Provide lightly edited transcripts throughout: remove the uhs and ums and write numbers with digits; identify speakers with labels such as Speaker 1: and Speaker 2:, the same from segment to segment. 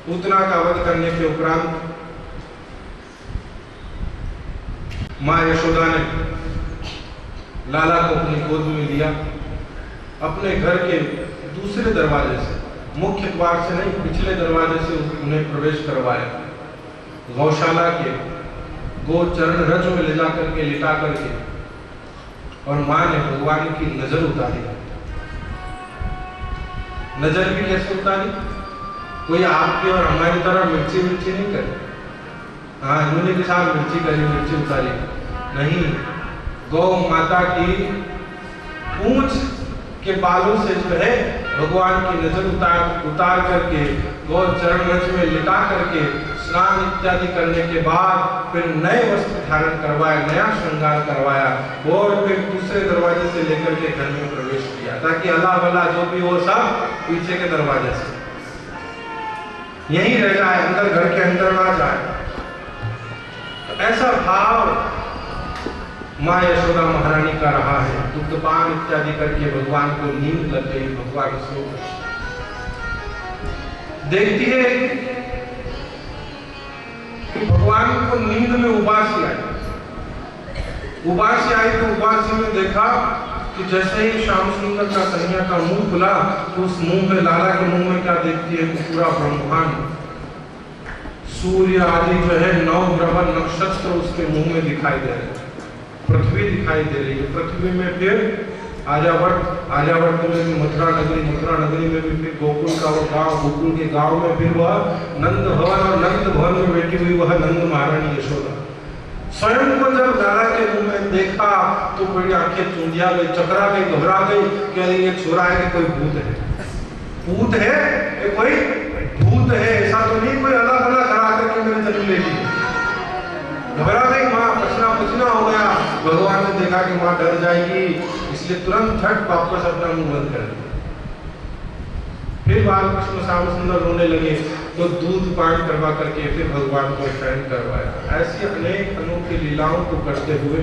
Speaker 1: पूतना का वध करने के उपरांत माँ यशोदा ने लाला को अपनी गोद में लिया, अपने घर के दूसरे दरवाजे से, मुख्य द्वार से नहीं, पिछले दरवाजे से उन्हें प्रवेश करवाया। गौशाला के गो चरण रज में ले जाकर के लिटा करके और माँ ने भगवान की नजर उतारी। नजर भी कैसे उतारी? कोई आपकी और हमारी तरह मिर्ची नहीं करे, हाँ इन्होंने के साथ मिर्ची करी, मिर्ची उतारी नहीं। गौ माता की पूंछ के बालों से जो है भगवान की नजर उतार करके गौ चरण रज में लिटा करके स्नान इत्यादि करने के बाद फिर नए वस्त्र धारण करवाया, नया श्रृंगार करवाया और फिर दूसरे दरवाजे से लेकर के घर में प्रवेश किया, ताकि अल्लाह भला जो भी हो सब पीछे के दरवाजे से यहीं रह जाए, अंदर घर के अंदर ना जाए। तो ऐसा भाव माँ यशोदा महारानी का रहा है। दुग्धपान इत्यादि करके भगवान को नींद लग गई, भगवान सो गए। देखती है कि भगवान को नींद में उबासी आई तो उबासी में देखा कि जैसे ही श्याम सुंदर का कन्हैया का मुंह खुला तो उस मुंह में, लाला के मुंह में क्या देखती है कि पूरा ब्रह्मांड, सूर्य आदि जो है 9 ग्रह नक्षत्र उसके मुंह में दिखाई दे रहे, पृथ्वी दिखाई दे रही है। पृथ्वी में फिर आर्यावर्त में भी मथुरा नगरी में भी फिर गोकुल का वो गांव, गोकुल के गांव में फिर वह नंद भवन, और नंद भवन में बैठी हुई वह नंद महारानी यशोदा। स्वयं को जब लाला के मुंह में देखा तो बड़ी आंखें चूंधिया गई, चकरा गई, घबरा गई कि अरे ये छोरा है कि कोई भूत है, कोई भूत है, ऐसा तो नहीं कोई अल्लाह भला करा करके मेरे जन्म ले ली। घबरा गई माँ, पसीना हो गया। भगवान ने देखा कि माँ डर जाएगी, इसलिए तुरंत झट वापस अपना मुंह बंद कर दिया। फिर बालकृष्ण श्याम सुंदर रोने लगे तो दूध पान करवा करके फिर भगवान को शयन करवाया। ऐसी अनेक अनोखी लीलाओं को करते हुए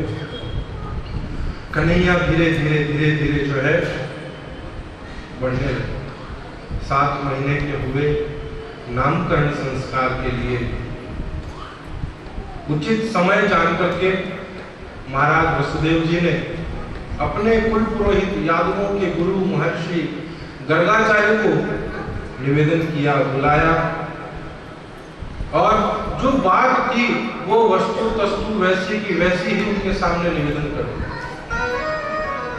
Speaker 1: कन्हैया धीरे धीरे जो है बढ़ने लगे। 7 महीने के हुए नामकरण संस्कार के लिए उचित समय जान करके महाराज वसुदेव जी ने अपने कुल पुरोहित यादवों के गुरु महर्षि गर्गाचार्य को निवेदन किया, बुलाया और जो बात की वो वस्तु तस्तु वैसी की वैसी ही उनके सामने निवेदन करो।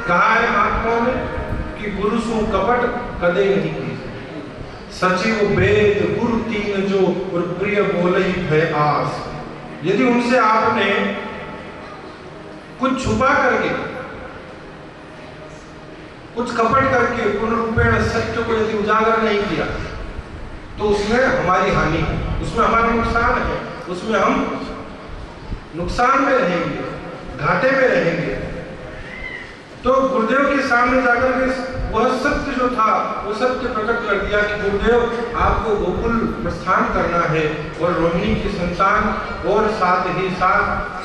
Speaker 1: कहा है महात्मा ने कि गुरु सु कपट कदे नहीं की, सचिव वेद गुरु तीन जो और प्रिय बोले ही भय आस। यदि उनसे आपने कुछ छुपा करके, कुछ कपट करके पूर्ण रूपेण सत्य को यदि उजागर नहीं किया तो उसमें हमारी हानि है, उसमें हमारा नुकसान है, उसमें हम नुकसान में रहेंगे, घाटे में रहेंगे। तो गुरुदेव के सामने जाकर के वह सत्य जो था वो सत्य प्रकट कर दिया कि गुरुदेव आपको गोकुल प्रस्थान करना है और रोहिणी की संतान और साथ ही साथ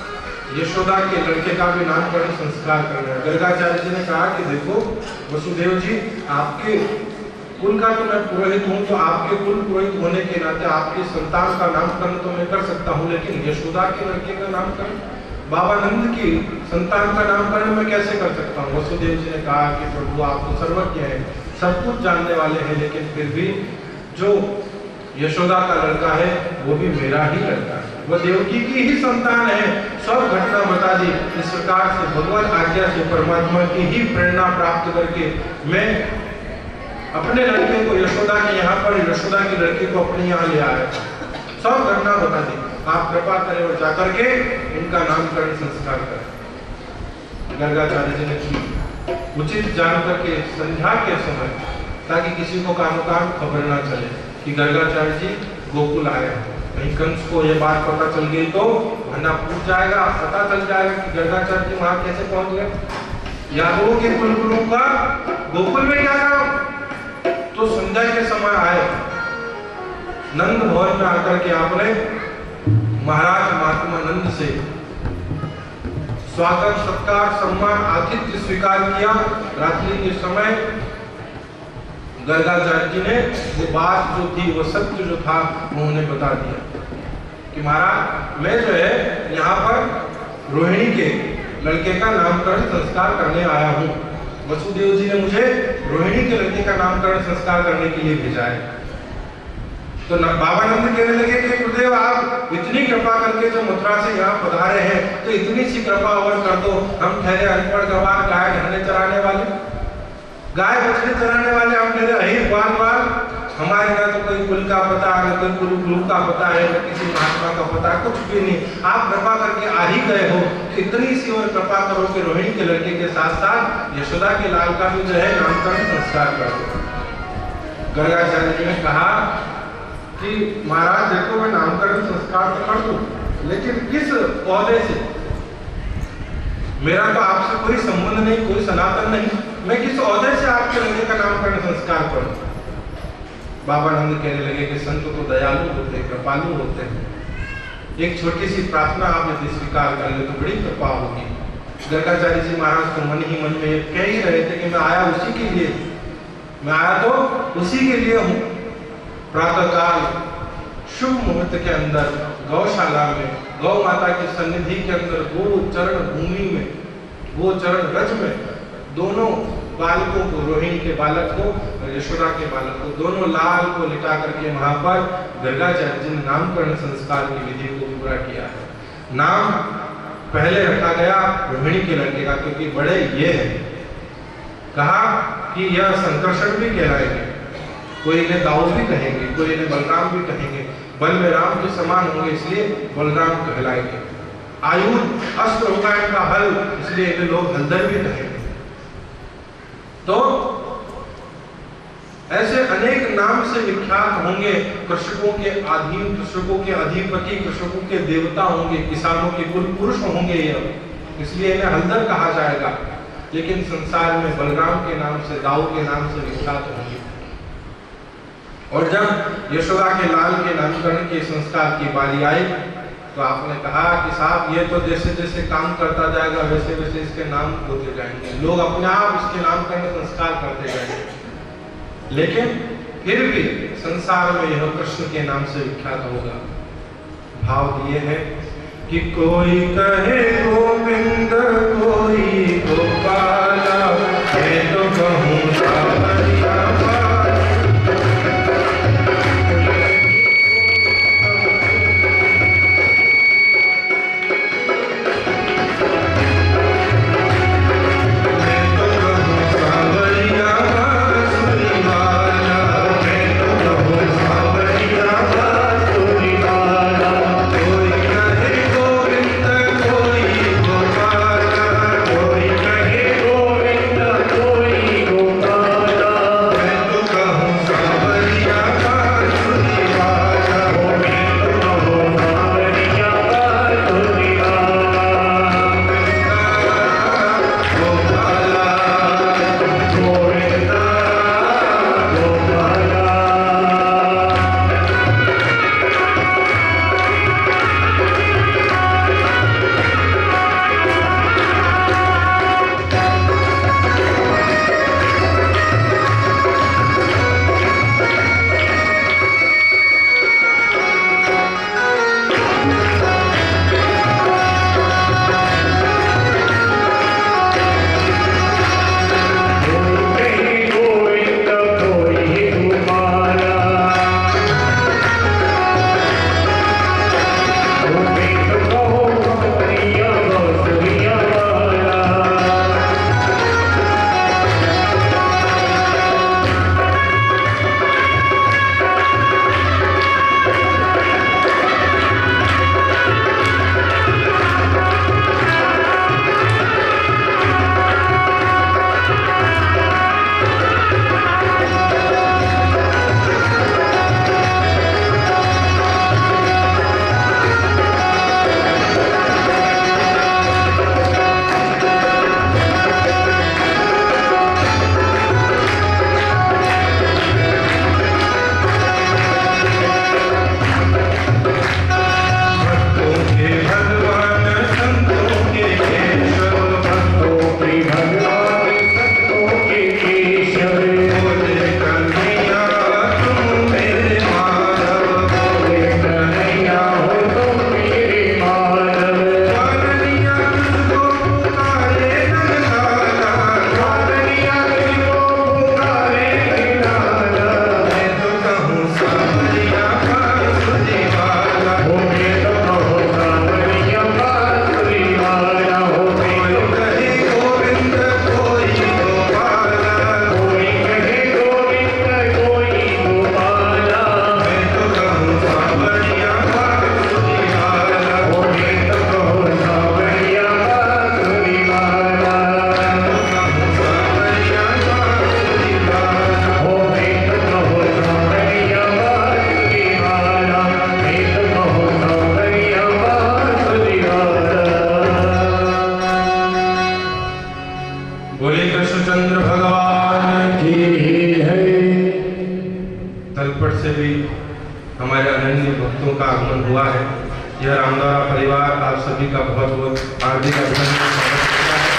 Speaker 1: यशोदा के लड़के का भी नामकरण संस्कार करना है। गर्गाचार्य जी ने कहा कि देखो वसुदेव जी, आपके कुल का तो मैं पुरोहित हूँ, तो आपके कुल पुरोहित होने के नाते आपकी संतान का नामकरण तो मैं कर सकता हूँ, लेकिन यशोदा के लड़के का नामकरण, बाबा नंद की संतान का नामकरण मैं कैसे कर सकता हूँ। वसुदेव जी ने कहा कि प्रभु आप तो सर्वज्ञ हैं, सब कुछ जानने वाले हैं, लेकिन फिर भी जो यशोदा का लड़का है वो भी मेरा ही लड़का है, वह देवकी की ही संतान है। सब घटना बता दी। इस प्रकार से भगवान आज्ञा से परमात्मा की ही प्रेरणा प्राप्त करके मैं अपने लड़के को यशोदा के यहाँ पर, यशोदा की लड़की को अपने यहाँ ले आया। सब घटना बता दी। आप कृपा करें और जाकर के इनका नामकरण संस्कार करें। गर्गाचार्य जी ने की उचित जान करके संध्या के समय, ताकि किसी को कामोकाम खबर ना चले कि गर्गाचार्य जी गोकुल आए। कहीं कंस को ये बात पता चल गई तो भंडा फूट जाएगा, पता चल जाएगा कि गर्गाचार्य जी वहां कैसे पहुंच गए। यादवों के कुलगुरु का गोकुल में क्या काम। तो संध्या के समय आए, नंद भवन में आकर के आपने महाराज महात्मा नंद से स्वागत सत्कार सम्मान आतिथ्य स्वीकार किया। रात्रि के समय गर्गाचार्य जी ने वो बात जो थी, वो सत्य जो था, वो उन्हें बता दिया कि महाराज मैं जो है यहाँ पर रोहिणी के लड़के का नामकरण संस्कार करने आया हूँ। वसुदेव जी ने मुझे रोहिणी के लड़के का नामकरण संस्कार करने के लिए भेजा है। तो बाबा नंद कहने लगे कि गुरुदेव आप इतनी कृपा करके जो मथुरा से यहाँ पधारे हैं, तो इतनी सी कृपा और कर दो। हम ठहरे अनपढ़ गवार, गाय ढाने चराने वाले, गाय बछड़े चराने वाले, हम ठहरे अहिर बाल, हमारे ना तो कोई कुल का पता, न कोई गुरु का पता है, न किसी महात्मा का पता, कुछ भी नहीं। आप कृपा करके आ ही गए हो, इतनी सी और कृपा करो कि रोहिणी के लड़के के साथ साथ यशोदा के लाल का भी जो है नामकरण संस्कार कर दो। गर्गाचार्य जी ने कहा कि महाराज देखो मैं नामकरण संस्कार तो कर दूं, लेकिन किस पौधे से? मेरा तो आपसे कोई संबंध नहीं, कोई सनातन नहीं, मैं किस औहदे से आपके लड़के का नामकरण संस्कार करूं? बाबा नंद कहने लगे कि संत तो दयालु होते, कृपालु होते हैं, एक छोटी सी प्रार्थना आप यदि स्वीकार कर ले तो बड़ी कृपा होगी। गर्गाचार्य जी महाराज तो मन ही मन में कह ही रहे थे कि मैं आया उसी के लिए, मैं आया तो उसी के लिए हूँ। प्रातःकाल शुभ मुहूर्त के अंदर गौशाला में, गौ माता की सन्निधि के अंदर, गो चरण भूमि में, गो चरण रज में, दोनों बालकों को, रोहिणी के बालक को और यशोदा के बालक को, दोनों लाल को लिटा करके वहां पर गर्गाचार्य जी ने नामकरण संस्कार की विधि को पूरा किया है। नाम पहले रखा गया रोहिणी के लड़के का, क्योंकि बड़े ये है, कहा कि यह संकर्षण भी कहलाएंगे, कोई इन्हें दाऊद भी कहेंगे, कोई इन्हें बलराम भी कहेंगे, बल में राम के समान होंगे इसलिए बलराम कहलाएंगे। आयुध अस्त्र होगा इनका हल, इसलिए इन्हें लोग हलदर भी कहेंगे। तो ऐसे अनेक नाम से विख्यात होंगे। कृषकों के अधीन, कृषकों के अधिपति, कृषकों के देवता होंगे, किसानों के कुल पुरुष होंगे ये, इसलिए इन्हें हलदर कहा जाएगा। लेकिन संसार में बलराम के नाम से, दाऊ के नाम से विख्यात होंगे। और जब यशोदा के लाल के नामकरण के संस्कार की बारी आई तो आपने कहा कि साहब ये तो जैसे जैसे काम करता जाएगा वैसे वैसे इसके नाम होते जाएंगे, लोग अपने आप इसके नामकरण संस्कार करते जाएंगे, लेकिन फिर भी संसार में यह कृष्ण के नाम से विख्यात होगा। भाव दिए हैं कि कोई कहे गोविंद, कोई गोपाला, मैं तो कहूँ सावरिया
Speaker 2: Govinda,
Speaker 1: हमारे अनन्य भक्तों का आगमन हुआ है। यह रामद्वारा परिवार आप सभी का बहुत बहुत हार्दिक अभिनंदन स्वागत करता है।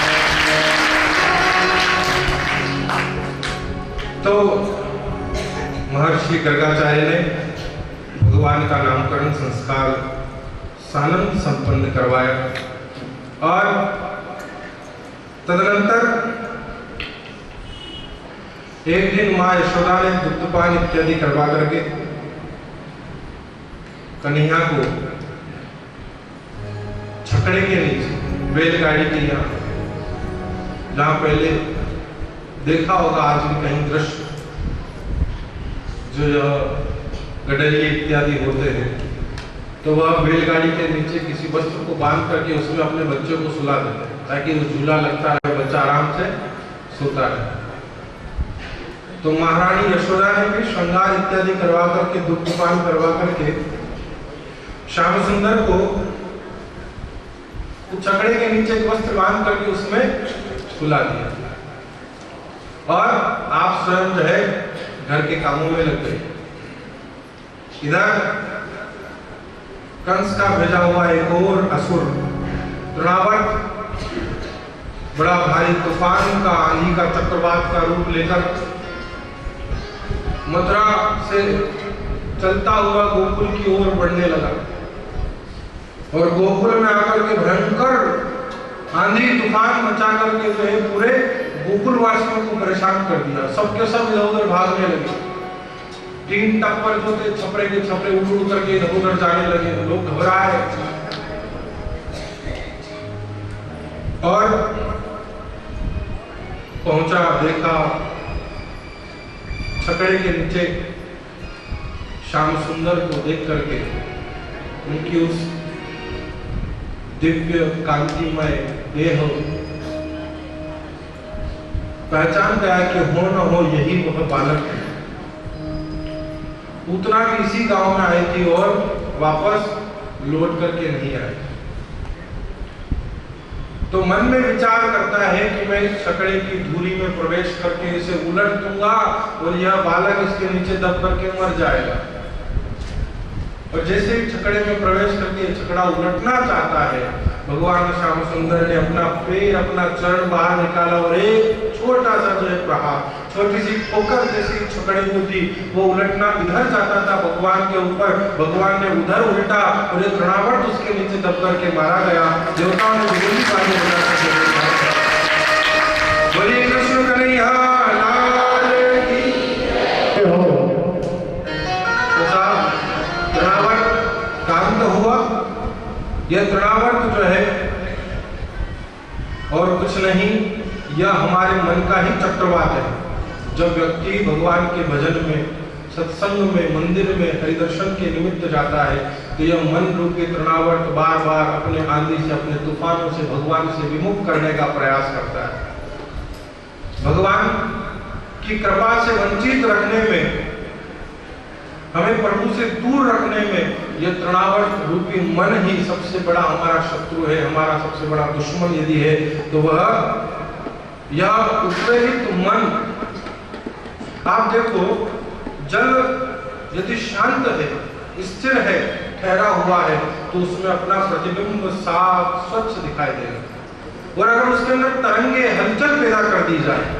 Speaker 1: तो महर्षि गर्गाचार्य ने भगवान का नामकरण संस्कार सानंद संपन्न करवाया और तदनंतर एक दिन मां यशोदा ने दुग्धपान इत्यादि करवा करके कन्हैया को छकड़े के नीचे बैलगाड़ी के यहाँ, जहां पहले देखा होगा आज भी कहीं दृश्य जो गडरिए इत्यादि होते हैं, तो वह बैलगाड़ी के नीचे किसी वस्त्र को बांध करके उसमें अपने बच्चों को सुला देते हैं ताकि वो झूला लगता है, बच्चा आराम से सोता रहे। तो महारानी यशोदा ने भी श्रृंगार इत्यादि करवा करके दुग्धपान करवा करके श्याम सुंदर को छकड़े के नीचे एक वस्त्र बांध करके उसमें सुला दिया और आप स्वयं जो है घर के कामों में लग गए। इधर कंस का भेजा हुआ एक और असुर तृणावर्त बड़ा भारी तूफान का, आंधी का, चक्रवात का रूप लेकर मथुरा से चलता हुआ गोकुल की ओर बढ़ने लगा और गोकुल में आकर के भयंकर आंधी तूफान मचा करके जो है पूरे गोकुल वासियों को परेशान कर दिया। सबके सब इधर उधर भागने लगे। तीन टप्पर जो थे छपरे के छपरे उड़ उड़ करके इधर उधर जाने लगे। लोग घबराए और पहुंचा, देखा छकड़े के नीचे श्याम सुंदर को देख करके उनकी उस दिव्य कांतिमय देह पहचान गया कि हो न हो यही वह बालक है। पूतना भी इसी गांव में आई थी और वापस लौट करके नहीं आई। तो मन में विचार करता है कि मैं इस छकड़े की धूली में प्रवेश करके इसे उलट दूंगा और यह बालक इसके नीचे दब करके मर जाएगा। और जैसे ही छकड़े में प्रवेश करके छकड़ा उलटना चाहता है, भगवान श्याम सुंदर ने अपना पैर, अपना चरण बाहर निकाला और एक छोटा सा जो है प्रहार, छोटी सी ठोकर जैसी छकड़े को दी। वो उलटना इधर जाता था भगवान के ऊपर, भगवान ने उधर उल्टा और एक तृणावर्त उसके नीचे दब करके मारा गया। देवताओं ने विरोधी बातें बोलिए कृष्ण कन्हैया लाल की हो। तृणावर्त कांत हुआ। यह तृणावर्त जो है और कुछ नहीं, यह हमारे मन का ही चक्रवात है। जब व्यक्ति भगवान के भजन में, सत्संग में, मंदिर में हरिदर्शन के निमित्त जाता है तो यह मन रूपी तृणावर्त बार बार अपने आंधी से, अपने तूफानों से भगवान से विमुख करने का प्रयास करता है। भगवान की कृपा से वंचित रखने में, हमें प्रभु से दूर रखने में यह तृणावर्त रूपी मन ही सबसे बड़ा हमारा शत्रु है, हमारा सबसे बड़ा दुश्मन यदि है तो वह यह उत्प्रेरित मन। आप देखो, जल यदि शांत है, स्थिर है, ठहरा हुआ है तो उसमें अपना प्रतिबिंब साफ स्वच्छ दिखाई देगा। और अगर उसके अंदर तरंगे, हलचल पैदा कर दी जाए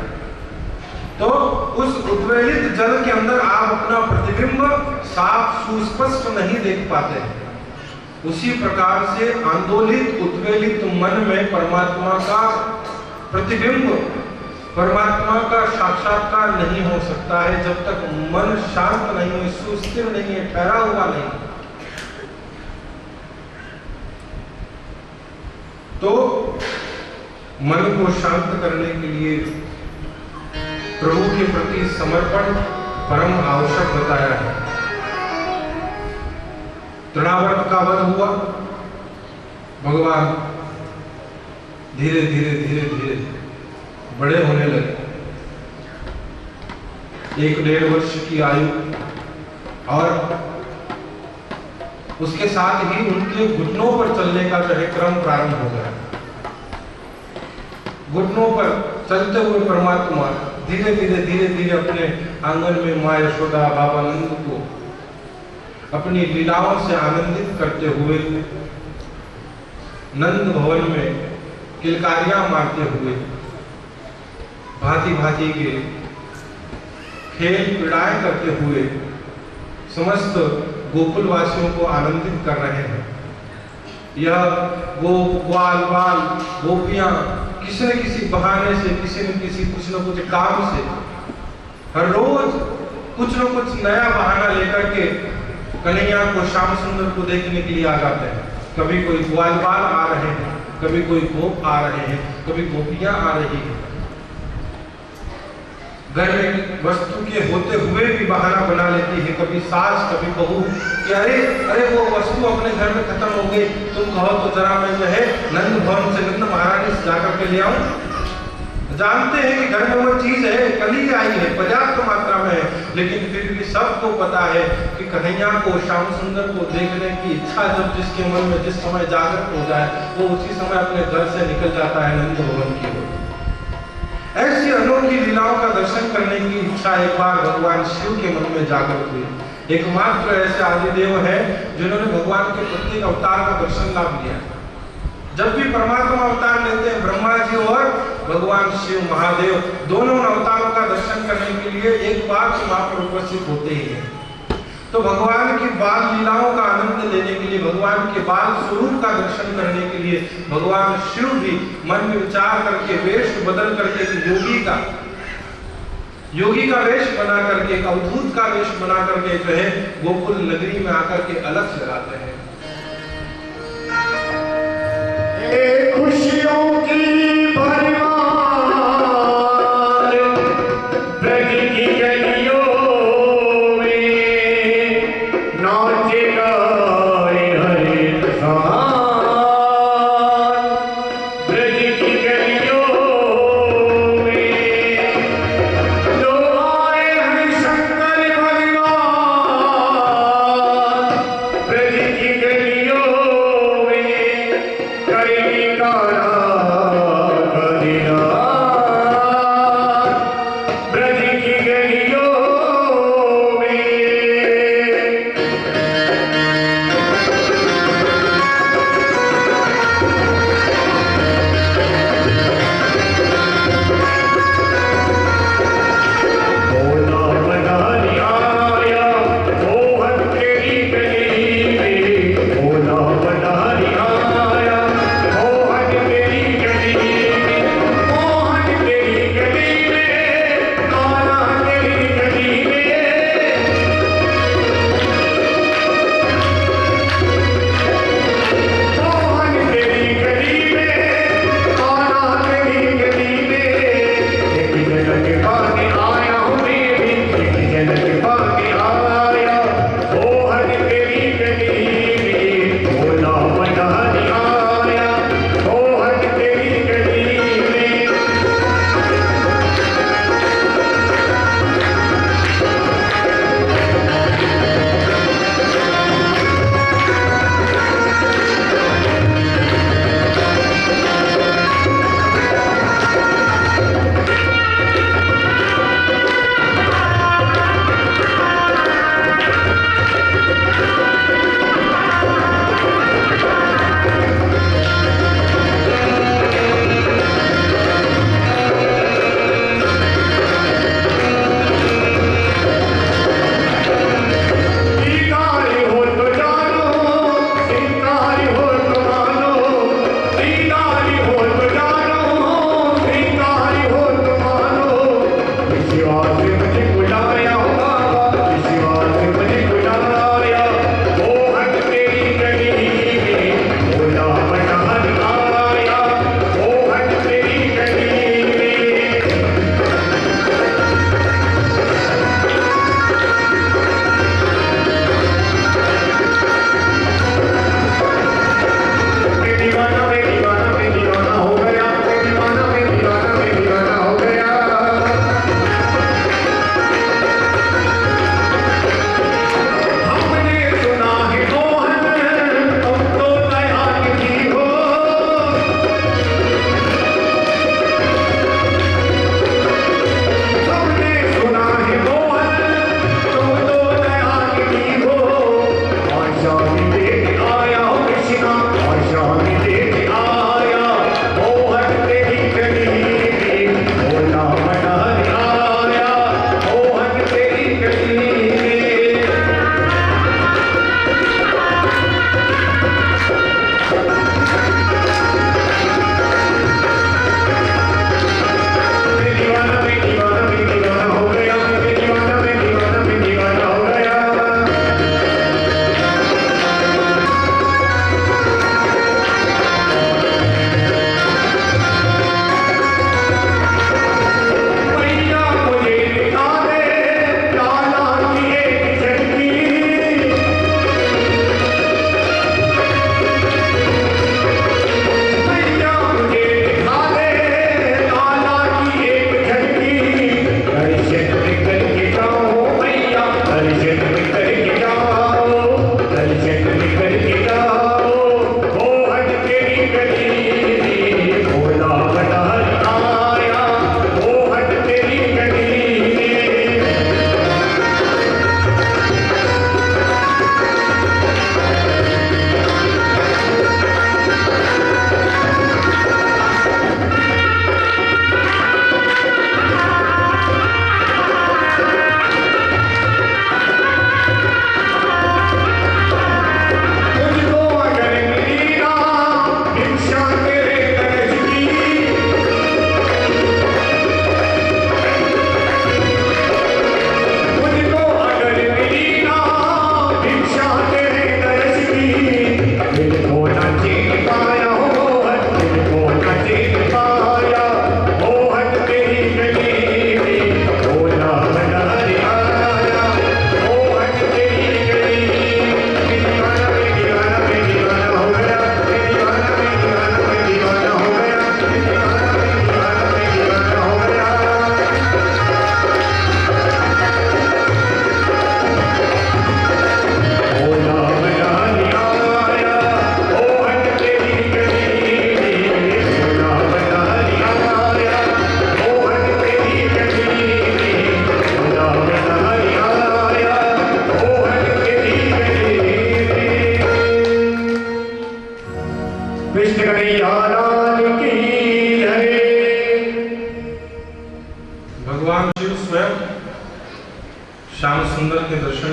Speaker 1: तो उस उद्वेलित जल के अंदर आप अपना प्रतिबिंब साफ सुस्पष्ट नहीं देख पाते। उसी प्रकार से आंदोलित, उद्वेलित मन में परमात्मा का प्रतिबिंब, परमात्मा का साक्षात्कार नहीं हो सकता है जब तक मन शांत नहीं है, सुस्थिर नहीं है, ठहरा हुआ नहीं। तो मन को शांत करने के लिए प्रभु के प्रति समर्पण परम आवश्यक बताया है। तृणावर्त का वध हुआ। भगवान धीरे धीरे धीरे धीरे बड़े होने लगे। 1-1.5 वर्ष की आयु और उसके साथ ही उनके घुटनों पर चलने का जो है क्रम प्रारंभ हो गया। घुटनों पर चलते हुए परमात्मा धीरे धीरे धीरे धीरे अपने आंगन में मां यशोदा, बाबा नंद को अपनी लीलाओं से आनंदित करते हुए नंद भवन में किलकारियां मारते हुए भांति भांति के खेल क्रीड़ाएं करते हुए समस्त गोकुलवासियों को आनंदित कर रहे हैं। यह ग्वाल बाल गोपियां किसी न किसी बहाने से, किसी न किसी कुछ न कुछ काम से हर रोज कुछ न कुछ नया बहाना लेकर के कन्हैया को, श्याम सुंदर को देखने के लिए आ जाते हैं। कभी कोई ग्वाल बाल आ रहे हैं, कभी कोई गोप आ रहे हैं, कभी गोपियां आ रही हैं। घर में वस्तु के होते हुए भी बहाना बना लेती है, कभी सास कभी बहू कि अरे वो वस्तु अपने घर में खत्म हो गई, तुम कहो तो जरा मैं जो है नंद भवन से, नंद महारानी से जाकर के ले आऊं। जानते हैं कि घर में वो चीज है, कल ही आई है, पर्याप्त मात्रा में है, लेकिन फिर भी सबको पता है कि कन्हैया को, श्याम सुंदर को देखने की इच्छा जब जिसके मन में जिस समय जागृत हो जाए, वो उसी समय अपने घर से निकल जाता है नंद भवन की ओर। ऐसी अनोखी लीलाओं का दर्शन करने की इच्छा एक बार भगवान शिव के मन में जागृत हुई। एकमात्र ऐसे आदिदेव है जिन्होंने भगवान के प्रत्येक अवतार का दर्शन लाभ लिया। जब भी परमात्मा अवतार लेते हैं, ब्रह्मा जी और भगवान शिव महादेव दोनों अवतारों का दर्शन करने के लिए एक बार तो वहां पर उपस्थित होते ही हैं। तो भगवान की बाल लीलाओं का आनंद लेने के लिए, भगवान के बाल स्वरूप का दर्शन करने के लिए भगवान शिव भी मन में विचार करके वेश बदल करके योगी का वेश बना करके, एक अवधूत का वेश बना करके जो है गोकुल नगरी में आकर के अलग से रहते हैं।
Speaker 2: खुशियों की भरमार ब्रज की गलियों में नाचे गाए हरे सार, ब्रज की गलियों में जो आए हैं शंकर भगवान, ब्रज की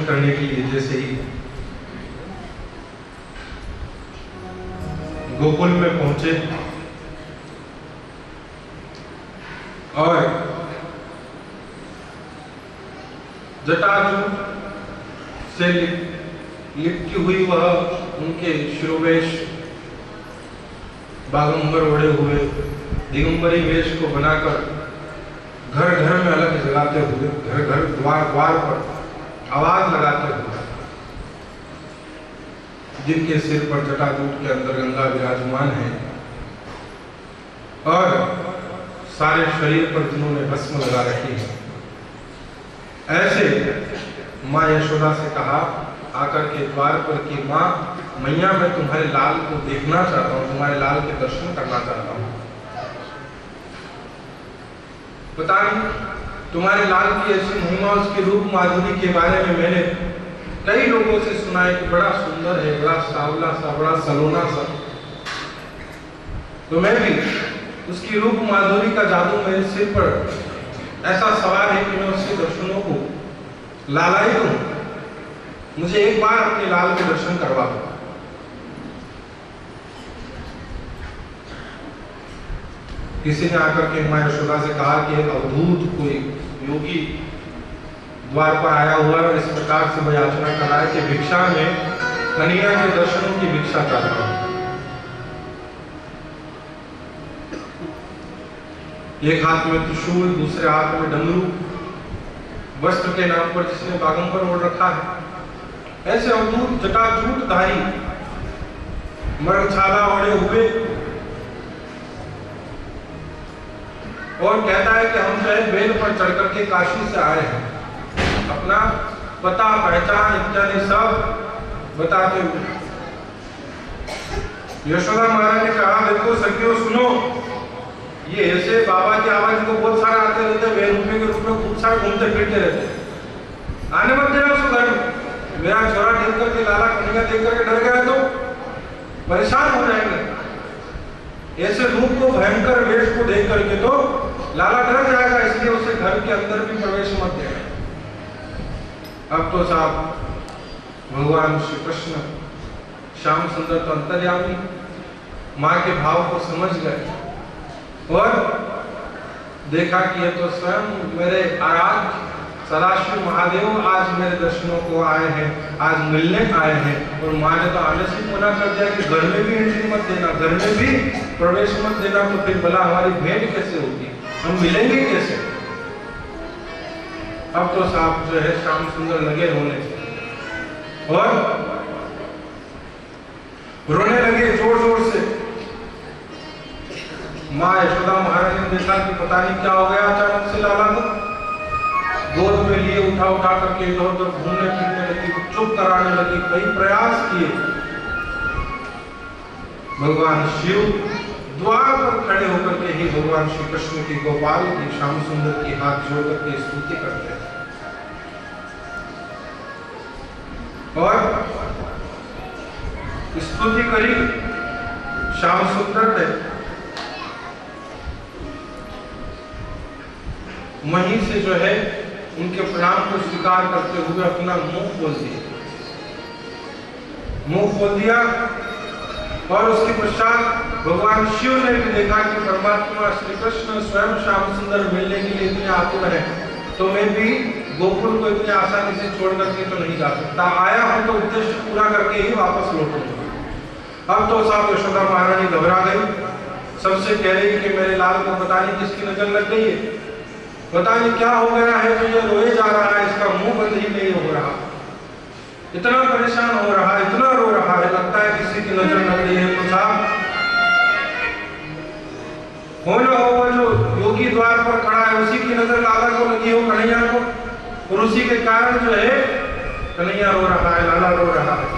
Speaker 1: करने के लिए जैसे ही गोकुल में पहुंचे और जटाजूट से लिपटी हुई वह उनके शिरोवेश बागंबर ओढ़े हुए दिगंबरी वेश को बनाकर घर घर में अलग जगाते हुए, घर घर द्वार द्वार पर आवाज लगाते हुए, जिनके सिर पर जटाजूट के अंदर गंगा विराजमान है और सारे शरीर पर जिन्होंने भस्म लगा रखी है, ऐसे माँ यशोदा से कहा आकर के द्वार पर कि माँ मैया मैं तुम्हारे लाल को देखना चाहता हूँ, तुम्हारे लाल के दर्शन करना चाहता हूँ। पता नहीं तुम्हारे लाल की ऐसी महिमा, उसके रूप माधुरी के बारे में मैंने कई लोगों से सुना है कि बड़ा सुंदर है, बड़ा सावला सा, बड़ा सलोना सा। तो मैं भी उसकी रूप माधुरी का जादू मेरे सिर पर ऐसा सवार है कि मैं उसके दर्शनों को लालाई दूं, मुझे एक बार अपने लाल के दर्शन करवा दो। किसी ने आकर के माँ यशोदा से कहा कि एक अवधूत कोई योगी द्वार पर आया हुआ है और इस प्रकार से याचना कर रहा है कि भिक्षा में कन्हैया के दर्शनों की भिक्षा चाहता हूं। एक हाथ में त्रिशूल, दूसरे हाथ में डमरू, वस्त्र के नाम पर जिसने बागंबर ओढ़ रखा है, ऐसे अवधूत जटाजूटधारी मृगछाला ओढ़े हुए, और कहता है कि हम जो है बेल पर चढ़ करके काशी से आए हैं, अपना पता पहचान इत्यादि सब बताते हुए। यशोदा महाराज ने कहा देखो सखियों सुनो, ये ऐसे बाबा की आवाज को बहुत सारे आते रहते, बेरूपे के रूप में खूब सारे घूमते फिरते रहते, आने मत देना उसको घर में। मेरा छोरा देख करके लाला कन्हैया देख करके डर गया तो परेशान हो जाएंगे। ऐसे रूप को, भयंकर वेश को देख करके तो लाला डर जाएगा, इसलिए उसे घर के अंदर भी प्रवेश मत देना। अब तो साहब भगवान श्री कृष्ण श्याम सुंदर तो अंतर्यामी माँ के भाव को समझ गए और देखा कि ये तो स्वयं मेरे आराध्य सदाशिव महादेव आज मेरे दर्शनों को आए हैं, आज मिलने आए हैं। और माँ ने तो आने से मना कर दिया कि घर में भी एंट्री मत देना, घर में भी प्रवेश मत देना, तो फिर भला हमारी भेंट कैसे होगी, हम मिलेंगे कैसे। अब तो साहब जो है श्याम सुंदर लगे रोने और रोने लगे जोर जोर से। माँ यशोदा महाराज ने देखा कि पता नहीं क्या हो गया, अचानक से लाला को गोद में लिए उठा उठा करके इधर उधर घूमने फिरने लगी, चुप कराने लगी, कई प्रयास किए। भगवान शिव द्वार पर खड़े होकर के ही भगवान श्री कृष्ण की, गोपाल की, श्याम सुंदर की हाथ जोड़ करके स्तुति करते हैं और स्तुति करी श्याम सुंदर ने। वहीं से जो है उनके प्रणाम को स्वीकार करते हुए अपना मुंह खोल दिया, मुंह खोल दिया। और उसके पश्चात भगवान शिव ने भी देखा कि परमात्मा श्री कृष्ण स्वयं श्याम सुंदर मिलने के लिए इतने आतुर है, तो मैं भी गोकुल को इतनी आसानी से छोड़ करके तो नहीं जा सकता, आया हूं तो उद्देश्य पूरा करके ही वापस लौटूंगा। अब तो साहब यशोदा महारानी घबरा गई, सबसे कह रही कि मेरे लाल को पता नहीं किसकी नजर लग गई है, पता नहीं क्या हो गया है, तो ये रोए जा रहा है, इसका मुंह बंद ही नहीं हो रहा, इतना परेशान हो रहा है, इतना रो रहा है, लगता है किसी की नजर लग रही है। तो साहब हो ना हो वो जो योगी द्वार पर खड़ा है उसी की नजर लाला को लगी हो, कन्हैया को, और उसी के कारण जो है कन्हैया रो रहा है, लाला रो रहा है।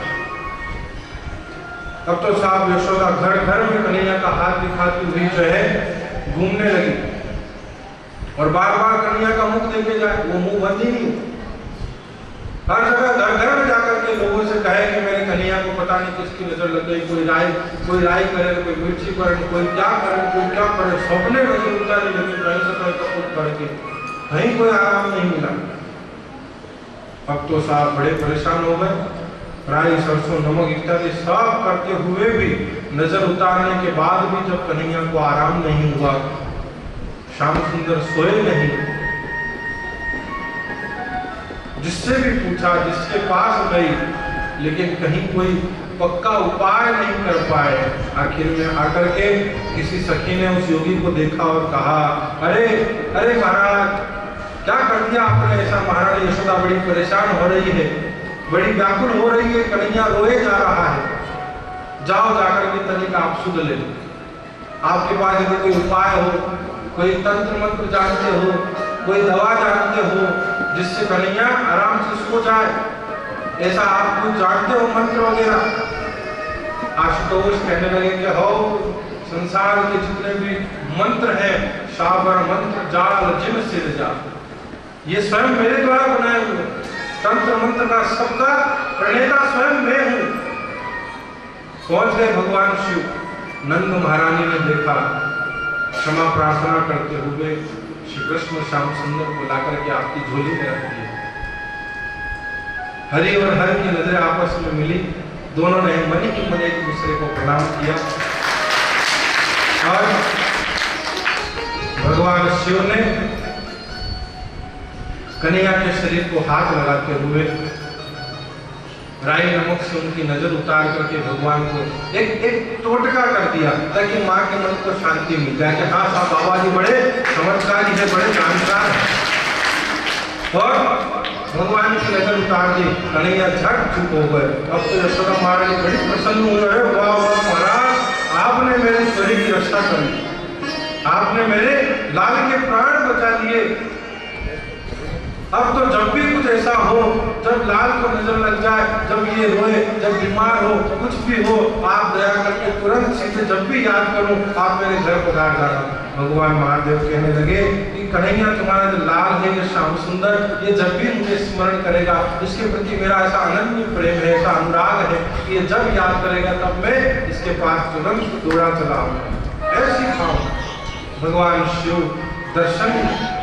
Speaker 1: तब तो साहब यशोदा घर घर में कन्हैया का हाथ दिखाती हुई जो है घूमने लगी और बार बार कन्हैया का मुख देखे जाए, वो मुंह बंद ही नहीं। हर जगह घर घर में जाकर के लोगों से कहे कि मेरे कन्हैया को पता नहीं किसकी नजर लग गई, कोई राय करे, कोई मिर्ची करे, कोई क्या करे, सपने नजर उतारी लगी, कहीं से कहीं कपूर करके, कहीं कोई आराम नहीं मिला। अब तो साहब बड़े परेशान हो गए। राई, सरसों, नमक इत्यादि सब करते हुए भी, नजर उतारने के बाद भी जब कन्हैया को आराम नहीं हुआ, श्याम सुंदर सोए नहीं, जिससे भी पूछा, जिसके पास गई, लेकिन कहीं कोई पक्का उपाय नहीं कर पाए। आखिर में आकर के किसी सखी ने उस योगी को देखा और कहा, अरे अरे महाराज, क्या कर दिया आपने ऐसा? महारानी यशोदा बड़ी परेशान हो रही है, बड़ी व्याकुल हो रही है, कन्हैया रोए जा रहा है, जाओ जाकर के तनिक आप सुध ले लो। आपके पास यदि कोई उपाय हो, कोई तंत्र मंत्र जानते हो, कोई दवा जानते हो जिससे कन्हैया आराम से सो जाए, ऐसा आप कुछ जानते हो मंत्र वगैरह? आशुतोष कहने लगे कि हो, संसार के जितने भी मंत्र हैं, साबर मंत्र जाल जिन सिर जा, ये स्वयं मेरे द्वारा बनाए हुए तंत्र मंत्र का सबका प्रणेता स्वयं मैं हूं। पहुंच गए भगवान शिव। नंद महारानी ने देखा, क्षमा प्रार्थना करते हुए श्री कृष्ण श्याम सुंदर को लाकर के आपकी झोली में रख दिया। हरि और हर की नजरें आपस में मिली, दोनों ने मन ही मन एक दूसरे को प्रणाम किया और भगवान शिव ने कन्हैया के शरीर को हाथ लगाते हुए राई नमक से उनकी नजर उतार करके भगवान को एक टोटका कर दिया, ताकि माँ के मन को शांति मिल जाए कि हाँ साहब, बाबा जी बड़े समझदारी है, बड़े जानकार है। और भगवान की नजर उतार दी, कन्हैया झट चुप हो गए। अब तो यशोदा महारानी बड़ी प्रसन्न हुई, अरे वाह वाह महाराज, आपने मेरे शरीर की रक्षा कर ली, आपने मेरे लाल के प्राण बचा लिए। अब तो जब भी कुछ ऐसा हो, जब लाल को नजर लग जाए, जब ये रोए, जब बीमार हो, कुछ भी हो, आप दया करके तुरंत सीधे जब भी याद करूं, आप मेरे घर पधार जाना। भगवान महादेव कहने लगे कि कन्हैया तुम्हारा जो लाल है, ये श्याम सुंदर, ये जब भी मुझे स्मरण करेगा, इसके प्रति मेरा ऐसा अनन्य प्रेम है, ऐसा अनुराग है कि ये जब याद करेगा तब मैं इसके पास तुरंत दौड़ा चला आऊंगा। ऐसी खाऊं। भगवान शिव दर्शन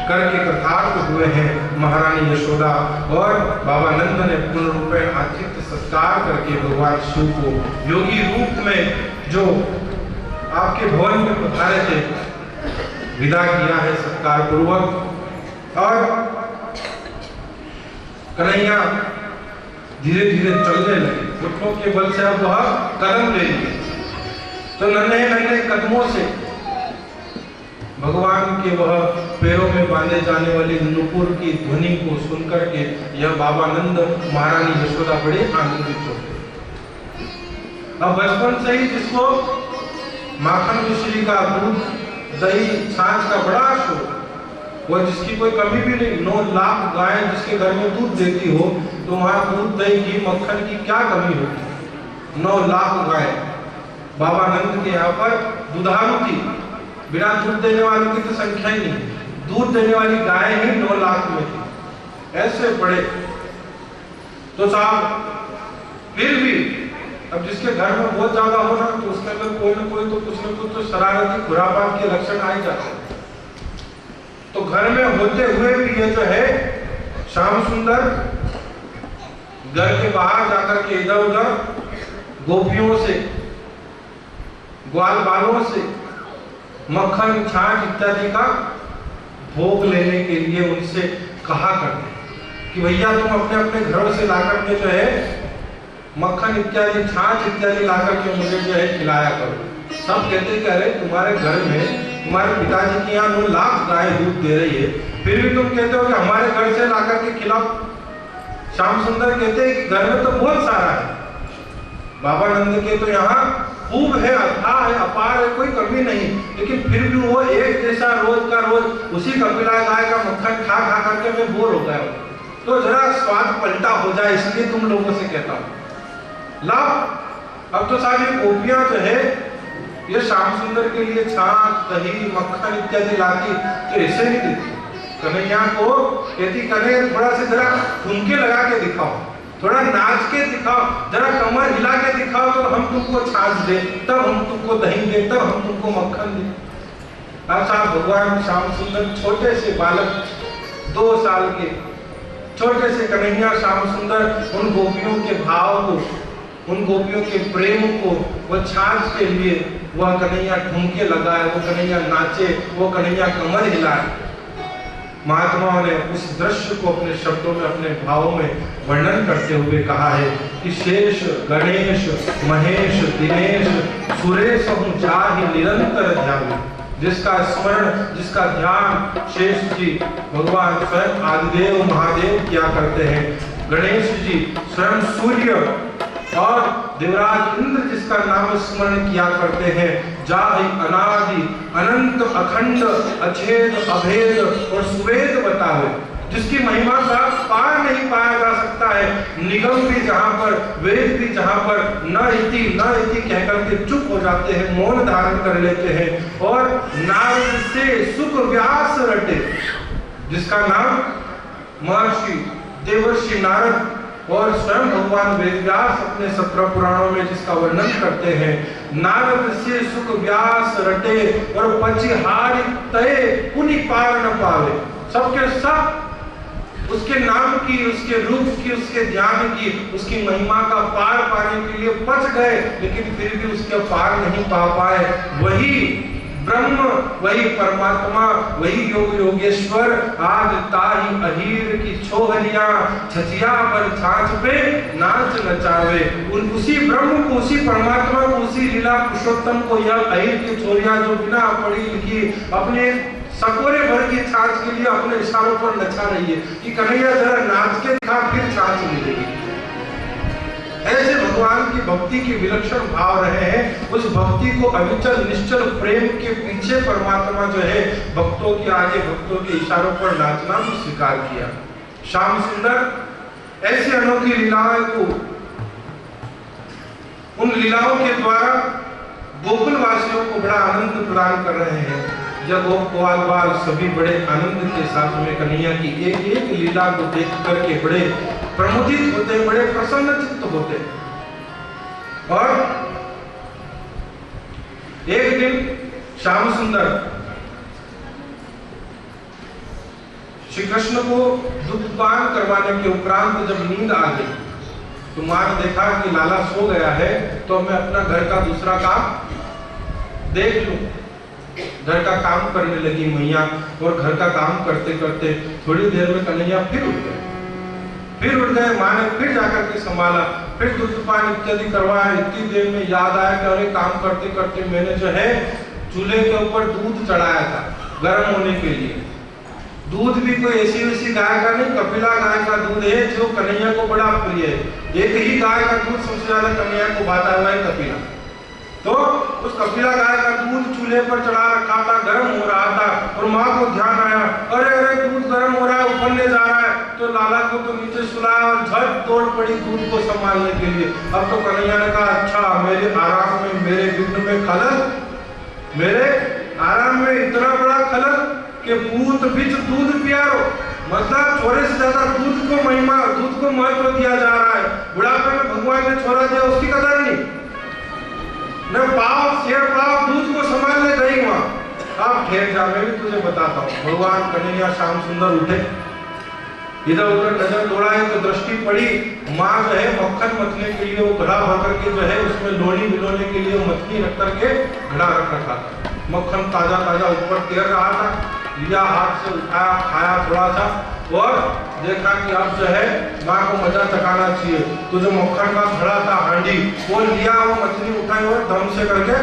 Speaker 1: करके कृतार्थ हुए हैं। महारानी यशोदा और बाबा नंद ने पूर्ण रूपेण आतिथ्य सत्कार करके भगवान शिव को योगी रूप में जो आपके भवन में पधारे थे विदा किया है सत्कार पूर्वक। और कन्हैया धीरे धीरे चलने लगे, घुटनों के बल से अब वह कदम ले लिए। तो नन्हे नन्हे कदमों से भगवान के वह पैरों में बांधे जाने वाली नुपुर की ध्वनि को सुनकर के यह बाबा नंद महारानी यशोदा बड़े आनंदित होते। अब बचपन से ही जिसको माखन मिश्री का दूध, दही, छाछ का बड़ा शौक, वह जिसकी कोई कमी भी नहीं, 9 लाख गायें जिसके घर में दूध देती हो, तो वहां दूध, दही, घी, मक्खन की क्या कमी होती? 9 लाख गायें बाबा नंद के यहाँ पर दुधारू थी। बिना दूध देने वालों की तो संख्या ही नहीं, दूध देने वाली गायें ही 9 लाख में थी। ऐसे बड़े तो साहब, फिर भी अब जिसके घर में बहुत ज्यादा हो ना, तो उसके अंदर कोई ना कोई तो कुछ न कुछ तो शरारती खुरापात के लक्षण आ ही जाते हैं। तो घर में होते हुए भी ये जो है श्याम सुंदर घर के बाहर जाकर के इधर उधर गोपियों से, ग्वाल बालों से मक्खन, छाछ इत्यादि का भोग लेने के लिए उनसे कहा करते कि भैया तुम अपने अपने घरों से लाकर के जो है मक्खन इत्यादि, छाछ इत्यादि लाकर के मुझे जो है खिलाया करो। सब कहते कि अरे तुम्हारे घर में तुम्हारे पिताजी की यहाँ 9 लाख गाय दूध दे रही है, फिर भी तुम कहते हो कि हमारे घर से लाकर के खिलाओ। श्याम सुंदर कहते हैं कि घर में तो बहुत सारा है, बाबा नंद के तो यहाँ खूब है, अथाह है, अपार है, कोई कमी नहीं, लेकिन फिर भी वो एक जैसा रोज का रोज उसी कपिला गाय का मक्खन खा खा करके मैं बोर हो गया हूँ, तो जरा स्वाद पलटा हो जाए, इसलिए तुम लोगों से कहता हूँ लाओ। अब तो सारी गोपियां जो है ये श्याम सुंदर के लिए छाछ, दही, मक्खन इत्यादि लाती, तो ऐसे नहीं देती। कन्हैया को कहती, कन्हैया थोड़ा से जरा ठुमके लगा के दिखाओ, थोड़ा नाच के दिखाओ, जरा कमर हिला के दिखाओ, तो हम तुमको छाछ दे, तब हम तुमको दही दे, तब हम तुमको मक्खन दे। अब साहब भगवान श्याम सुंदर छोटे से बालक 2 साल के छोटे से कन्हैया श्याम सुंदर उन गोपियों के भाव को, उन गोपियों के प्रेम को वो छाछ के लिए वह कन्हैया ठुमके लगाए, वो कन्हैया नाचे, वो कन्हैया कमर हिलाए। महात्माओं ने उस दृश्य को अपने शब्दों में, अपने भावों में वर्णन करते हुए कहा है कि शेष गणेश महेश दिनेश सुरेश हूँ जाहि निरंतर ध्यान। जिसका स्मरण, जिसका ध्यान शेष जी भगवान स्वयं आदिदेव महादेव किया करते हैं, गणेश जी स्वयं सूर्य और देवराज इंद्र जिसका नाम स्मरण किया करते हैं, जाहि अनादि अनंत अखंड अछेद अभेद और सुवेद बतावे, जिसकी महिमा का पार नहीं पाया जा सकता है। निगम भी जहां पर, वेद भी जहां पर न इति कहकर के चुप हो जाते हैं, मौन धारण कर लेते हैं। और नारद से सुख व्यास रटे, जिसका नाम महर्षि देवर्षि नारद और स्वयं भगवान वेदव्यास अपने 17 पुराणों में जिसका वर्णन करते हैं, नारद से सुख व्यास रटे और पचिहारी तय पुनि पार न पावे। सबके सब उसके नाम की, उसके रूप की, उसके ध्यान की, उसकी महिमा का पार पाने के लिए पच गए, लेकिन फिर भी उसके पार नहीं पा पाए। वही ब्रह्म, वही परमात्मा, वही योग योगेश्वर आज ताही अहीर की छोहरिया छचिया पर छाछ पे नाच नचावे। उसी ब्रह्म को, उसी परमात्मा को, उसी लीला पुरुषोत्तम को यह अहीर की छोरिया जो बिना पढ़ी लिखी अपने सकोरे भर की छाछ के लिए अपने इशारों पर नचा रही है कि कन्हैया जरा नाच के दिखा, फिर छाछ मिलेगी। ऐसे भगवान की भक्ति के विलक्षण भाव रहे हैं। उस भक्ति को अविचल निश्चल प्रेम के पीछे परमात्मा जो है भक्तों के आगे, भक्तों के इशारों पर नाचना भी स्वीकार किया। श्याम सुंदर ऐसी अनोखी लीलाओं को, उन लीलाओं के द्वारा गोकुल वासियों को बड़ा आनंद प्रदान कर रहे हैं। जब वो ग्वाल बाल सभी बड़े आनंद के साथ में कन्हैया की एक एक लीला को देख करके बड़े प्रमुदित होते, बड़े प्रसन्न चित्त होते। और एक दिन श्याम सुंदर श्री कृष्ण को दुग्धपान करवाने के उपरांत जब नींद आ गई तो मां ने देखा कि लाला सो गया है, तो मैं अपना घर का दूसरा काम देख लूं। घर का काम करने लगी मैया और घर का काम करते करते थोड़ी देर में कन्हैया फिर उठ गए। माँ ने फिर जाकर के संभाला, फिर दूध पान इत्यादि करवाया। इतनी देर में याद आया कि अरे काम करते करते मैंने जो है चूल्हे के ऊपर दूध चढ़ाया था गर्म होने के लिए। दूध भी कोई ऐसी वैसी गाय का नहीं, कपिला गाय का दूध है जो कन्हैया को बड़ा प्रिय है। एक ही गाय का दूध सबसे ज्यादा कन्हैया को भाता हुआ है, कपिला। तो उस कपिला गाय का दूध चूल्हे पर चढ़ा रखा था, गर्म हो रहा था। और माँ को ध्यान आया, अरे दूध गर्म हो रहा है, उबलने जा रहा है। तो लाला को तो नीचे सुलाया और झट दौड़ पड़ी दूध को संभालने के लिए। अब तो कन्हैया ने कहा, अच्छा मेरे आराम में, मेरे विघ्न में खलल, मेरे आराम में इतना बड़ा खलल कि पूत बीच दूध पियारो। मतलब छोरे से ज्यादा दूध को महिमा, दूध को महत्व दिया जा रहा है। बुढ़ापे में भगवान ने छोरा दिया, उसकी कदर नहीं। मैं पाव शेर पाव दूध को संभालने गई वहां। अब ठहर जा, मैं भी तुझे बताता हूँ। भगवान कन्हैया श्याम सुंदर उठे, इधर उधर नजर दौड़ाए तो दृष्टि पड़ी, माँ जो है मक्खन मथने के लिए वो घड़ा भर करके जो है उसमें लोनी मिलोने के लिए मथनी रख करके घड़ा रख रखा था। मक्खन ताजा ताजा ऊपर तैर रहा था, लिया हाथ से उठाया, खाया थोड़ा सा और देखा कि अब जो है माँ को मजा चकाना चाहिए। तो जो मक्खन का घड़ा था, हांडी, वो लिया, वो मछली उठाई और दम से करके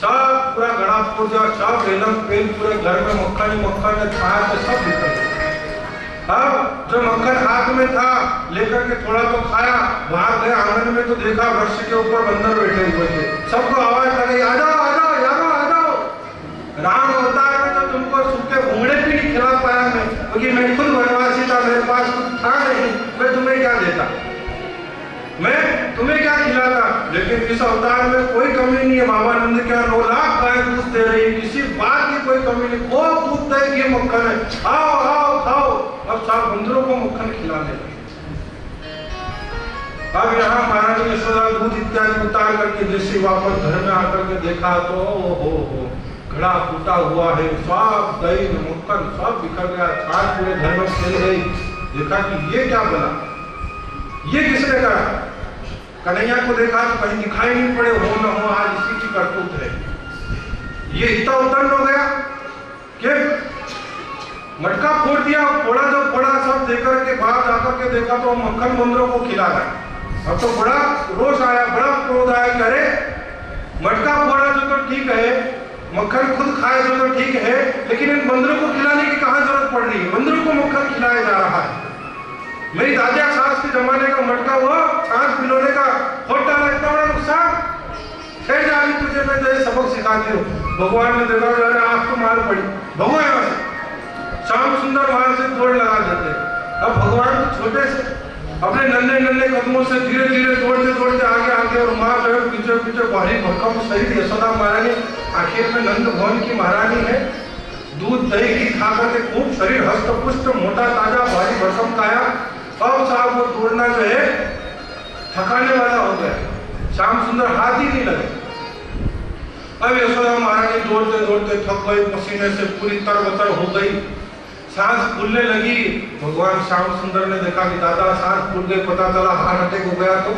Speaker 1: सब पूरा घड़ा फूट गया। सब रेलम पेल पूरे घर में मक्खन ही मक्खन है, छाया से सब निकल गया। अब जो मक्खन हाथ में था लेकर के थोड़ा तो खाया, बाहर गए आंगन में तो देखा वृक्ष के ऊपर बंदर बैठे हुए थे। सबको आवाज लगी, आ जाओ आ जाओ यारो आ जाओ। राम अवतार में तो तुमको सूखे घूंगड़े भी नहीं खिला पाया मैं, क्योंकि मैं खुद वनवासी था, मेरे पास कुछ था नहीं, मैं तुम्हें क्या देता, मैं तुम्हें क्या खिलाता। लेकिन इस अवतार में कोई कमी नहीं है। बाबा नंद क्या 9 लाख गाय दूध दे रही, किसी बात की कोई कमी नहीं, खूब दूध दे, ये मक्खन है, आओ आओ खाओ। अब सब बंदरों को मक्खन खिलाने लगे। अब यहाँ महारानी यशोदा दूध इत्यादि उतार करके जैसे वापस घर में आकर के देखा तो हो घड़ा फूटा हुआ है, सब दही मक्खन सब बिखर गया, छाछ पूरे घर में फैल गई। देखा कि ये क्या बना, ये किसने करा। कन्हैया को देखा तो कहीं दिखाई नहीं पड़े, हो न हो आज इसी की करतूत है। ये इतना उतन हो गया कि मटका फोड़ दिया, फोड़ा जो फोड़ा सब देकर के बाहर जाकर के देखा तो मक्खन बंदरों को खिला रहा है। अब तो बड़ा रोष आया, बड़ा क्रोध आया कि अरे मटका फोड़ा जो तो ठीक है, मक्खन खुद खाए जो तो ठीक है, लेकिन इन बंदरों को खिलाने की कहाँ जरूरत पड़ रही है, बंदरों को मक्खन खिलाया जा रहा है। मेरी दादिया सास के जमाने का मटका हुआ, छाछ पिलोने का खोट डाला, इतना बड़ा नुकसान। फिर जाके तुझे मैं तो सबक सिखाती हूँ। भगवान ने देखा अरे आप तो मार पड़ी, भगवान यहाँ से श्याम सुंदर वहां से दौड़ लगा देते। अब भगवान तो छोटे से अपने नन्हे नन्हे कदमों से धीरे धीरे दौड़ते दौड़ते आगे आगे, और माँ जो है पीछे पीछे भारी भरकम शरीर यशोदा महारानी, आखिर में नंद भवन की महारानी है। दूध दही घी खा करके खूब शरीर हस्त पुष्ट मोटा ताजा भारी भरकम काया। अब साहब वो दौड़ना जो है थकाने वाला हो गया, श्याम सुंदर हाथ ही नहीं लगे। अब यशोदा महारानी दौड़ते दौड़ते थक गई, पसीने से पूरी तरबतर हो गई, सांस फूलने लगी। भगवान श्याम सुंदर ने देखा कि दादा सांस फूल गई, पता चला हार्ट अटैक हो गया तो,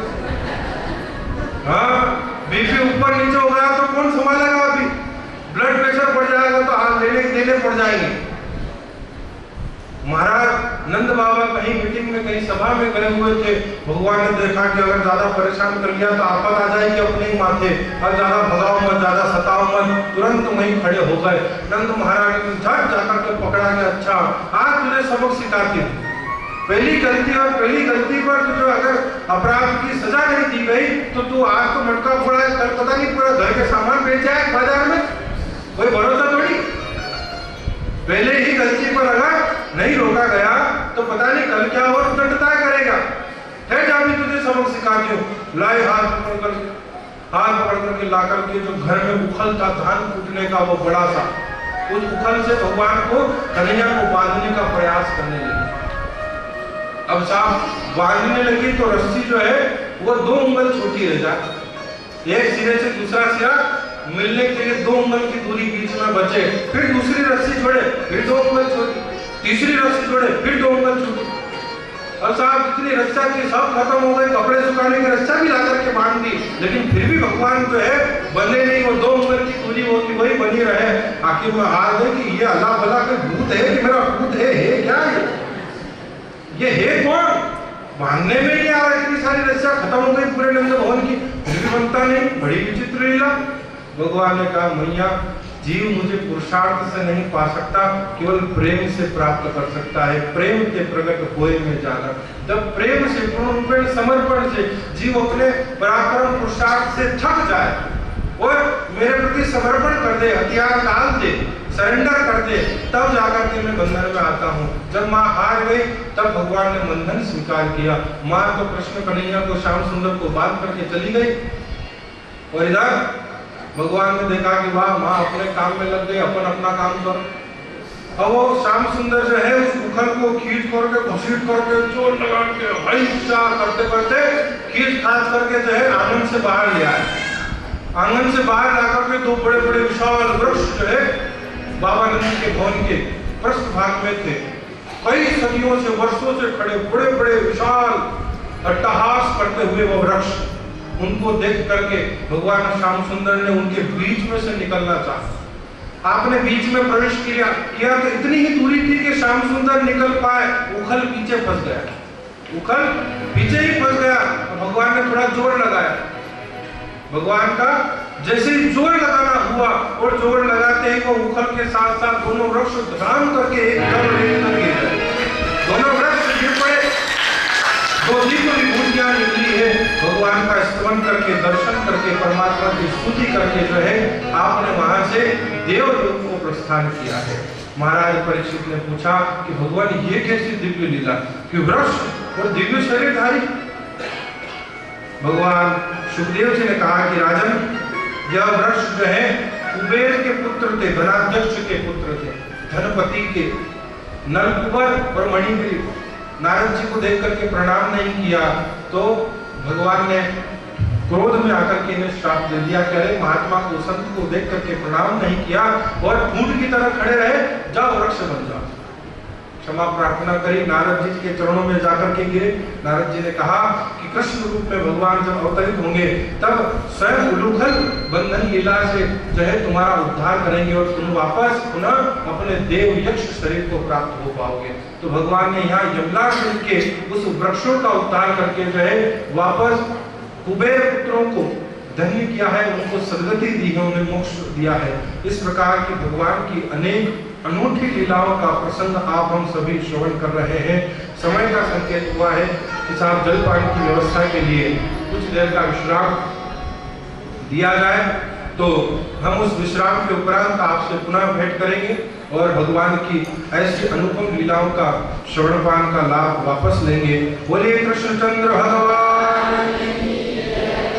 Speaker 1: हाँ बीपी ऊपर नीचे हो गया तो कौन संभालेगा, अभी ब्लड प्रेशर बढ़ जाएगा तो हाथ देने पड़ जाएंगे। महाराज नंद बाबा कहीं मीटिंग में कहीं सभा में गए हुए थे। भगवान ने देखा कि अगर ज्यादा परेशान कर लिया तो आफत आ जाएगी अपने ही माथे, और ज्यादा भगाओ मत, ज्यादा सताओ मत। तुरंत वहीं खड़े हो गए। नंद महाराज ने झट जाकर के पकड़ा कि अच्छा आज तुझे सबक सिखाती हूँ, पहली गलती और पहली गलती पर तुझे अगर अपराध की सजा नहीं दी गई तो तू आज तो मटका फोड़ा है, कल पता नहीं पूरा घर के सामान बेच जाए बाजार में, कोई भरोसा थोड़ी। पहले ही गलती पर अगर नहीं रोका गया तो पता नहीं कल क्या और दंडता करेगा। है जाभी तुझे सबक सिखाती हूँ। लाए हाथ पकड़ करके ला करके जो घर में उखल था धान कूटने का वो बड़ा सा, उस उखल से भगवान को कन्हैया को बांधने का प्रयास करने लगी। अब साहब बांधने लगी तो रस्सी जो है वो 2 उंगल छोटी रह जाए, एक सिरे से दूसरा सिरा मिलने के लिए 2 उंगल की दूरी बीच में बचे। फिर दूसरी रस्सी छोड़े, फिर 2 उंगल छोटी, तीसरी रस्सी छोड़े, फिर 2 उंगल छोटी। अब साहब जितनी रस्सा थी सब खत्म हो गई, कपड़े सुखाने की रस्सा भी ला करके बांध दी, लेकिन फिर भी भगवान जो है बंधे नहीं, वो 2 उंगल की दूरी होती वही बनी रहे। आखिर में हार गए कि ये अल्लाह भला के भूत है कि मेरा भूत है क्या ये है कौन, बांधने में नहीं आ रहा, इतनी सारी रस्सा खत्म हो गई पूरे नंद भवन की, फिर भी बनता नहीं, बड़ी विचित्र लीला। भगवान ने कहा मैया जीव मुझे पुरुषार्थ से नहीं पा सकता, केवल प्रेम से प्राप्त कर सकता है। प्रेम के प्रकट होए में जाना, जब प्रेम से पूर्ण रूपेण समर्पण से जीव अपने पराक्रम पुरुषार्थ से थक जाए और मेरे प्रति समर्पण कर दे, हथियार डाल दे, सरेंडर कर दे, तब जाकर के मैं बंधन में आता हूँ। जब माँ हार गई तब भगवान ने बंधन स्वीकार किया। माँ तो कृष्ण कन्हैया को श्याम सुंदर को बांध करके चली गई, और इधर भगवान ने देखा कि वाह माँ अपने काम में लग गई, अपन अपना काम कर। अब वो श्याम सुंदर जो है उस उखल को खींच करके घसीट करके जोर लगा के हईसा करते करते खींच खाच करके जो है आंगन से बाहर ले आए। आंगन से बाहर लाकर के 2 बड़े बड़े विशाल वृक्ष जो है बाबा नंद के भवन के पृष्ठ भाग में थे, कई सदियों से वर्षों से खड़े बड़े बड़े विशाल अट्टहास करते हुए वो वृक्ष, उनको देख करके भगवान श्याम सुंदर ने उनके बीच में से निकलना चाहा। आपने बीच में प्रवेश किया तो इतनी ही दूरी थी कि श्याम सुंदर निकल पाए, उखल पीछे फंस गया, उखल पीछे ही फंस गया। भगवान ने थोड़ा जोर लगाया, भगवान का जैसे ही जोर लगाना हुआ और जोर लगाते ही वो उखल के साथ साथ दोनों वृक्ष धड़ाम करके एकदम गिर गए, दोनों वृक्ष गिर पड़े। 2 दिव्य विभूतियां निकली है। भगवान का स्तवन करके दर्शन करके परमात्मा की स्तुति करके जो है आपने वहां से देवलोक को प्रस्थान किया है। महाराज परीक्षित ने पूछा कि भगवान ये कैसी दिव्य लीला कि वृक्ष और दिव्य शरीरधारी। भगवान सुखदेव जी ने कहा कि राजन यह वृक्ष जो है कुबेर के पुत्र थे, धनाध्यक्ष के पुत्र थे, धनपति के, नलकुबर और मणिग्रीव। नारद जी को देख करके प्रणाम नहीं किया तो भगवान ने क्रोध में आकर के इन्हें श्राप दे दिया, कह रहे महात्मा को संत को देख करके प्रणाम नहीं किया और फूट की तरह खड़े रहे, जाओ वृक्ष बन जाओ। क्षमा प्रार्थना करी, नारद जी के चरणों में जाकर के गिरे। नारद जी ने कहा कि कृष्ण रूप में भगवान जब अवतरित होंगे तब स्वयं उलूखल बंधन लीला से जो है तुम्हारा उद्धार करेंगे और तुम वापस पुनः अपने देव यक्ष शरीर को प्राप्त हो पाओगे। तो भगवान ने यहाँ यमलार्जुन के उस वृक्षों का उद्धार करके जो है वापस कुबेर पुत्रों को धन्य किया है, उनको सदगति दी है, उन्हें मोक्ष दिया है। इस प्रकार की भगवान की अनेक अनूठी लीलाओं का प्रसंग आप हम सभी श्रवण कर रहे हैं। समय का संकेत हुआ है कि साहब जलपान की व्यवस्था के लिए कुछ देर का विश्राम दिया जाए, तो हम उस विश्राम के उपरांत आपसे पुनः भेंट करेंगे और भगवान की ऐसी अनुपम लीलाओं का श्रवणपान का लाभ वापस लेंगे। बोलिए कृष्णचंद्र भगवान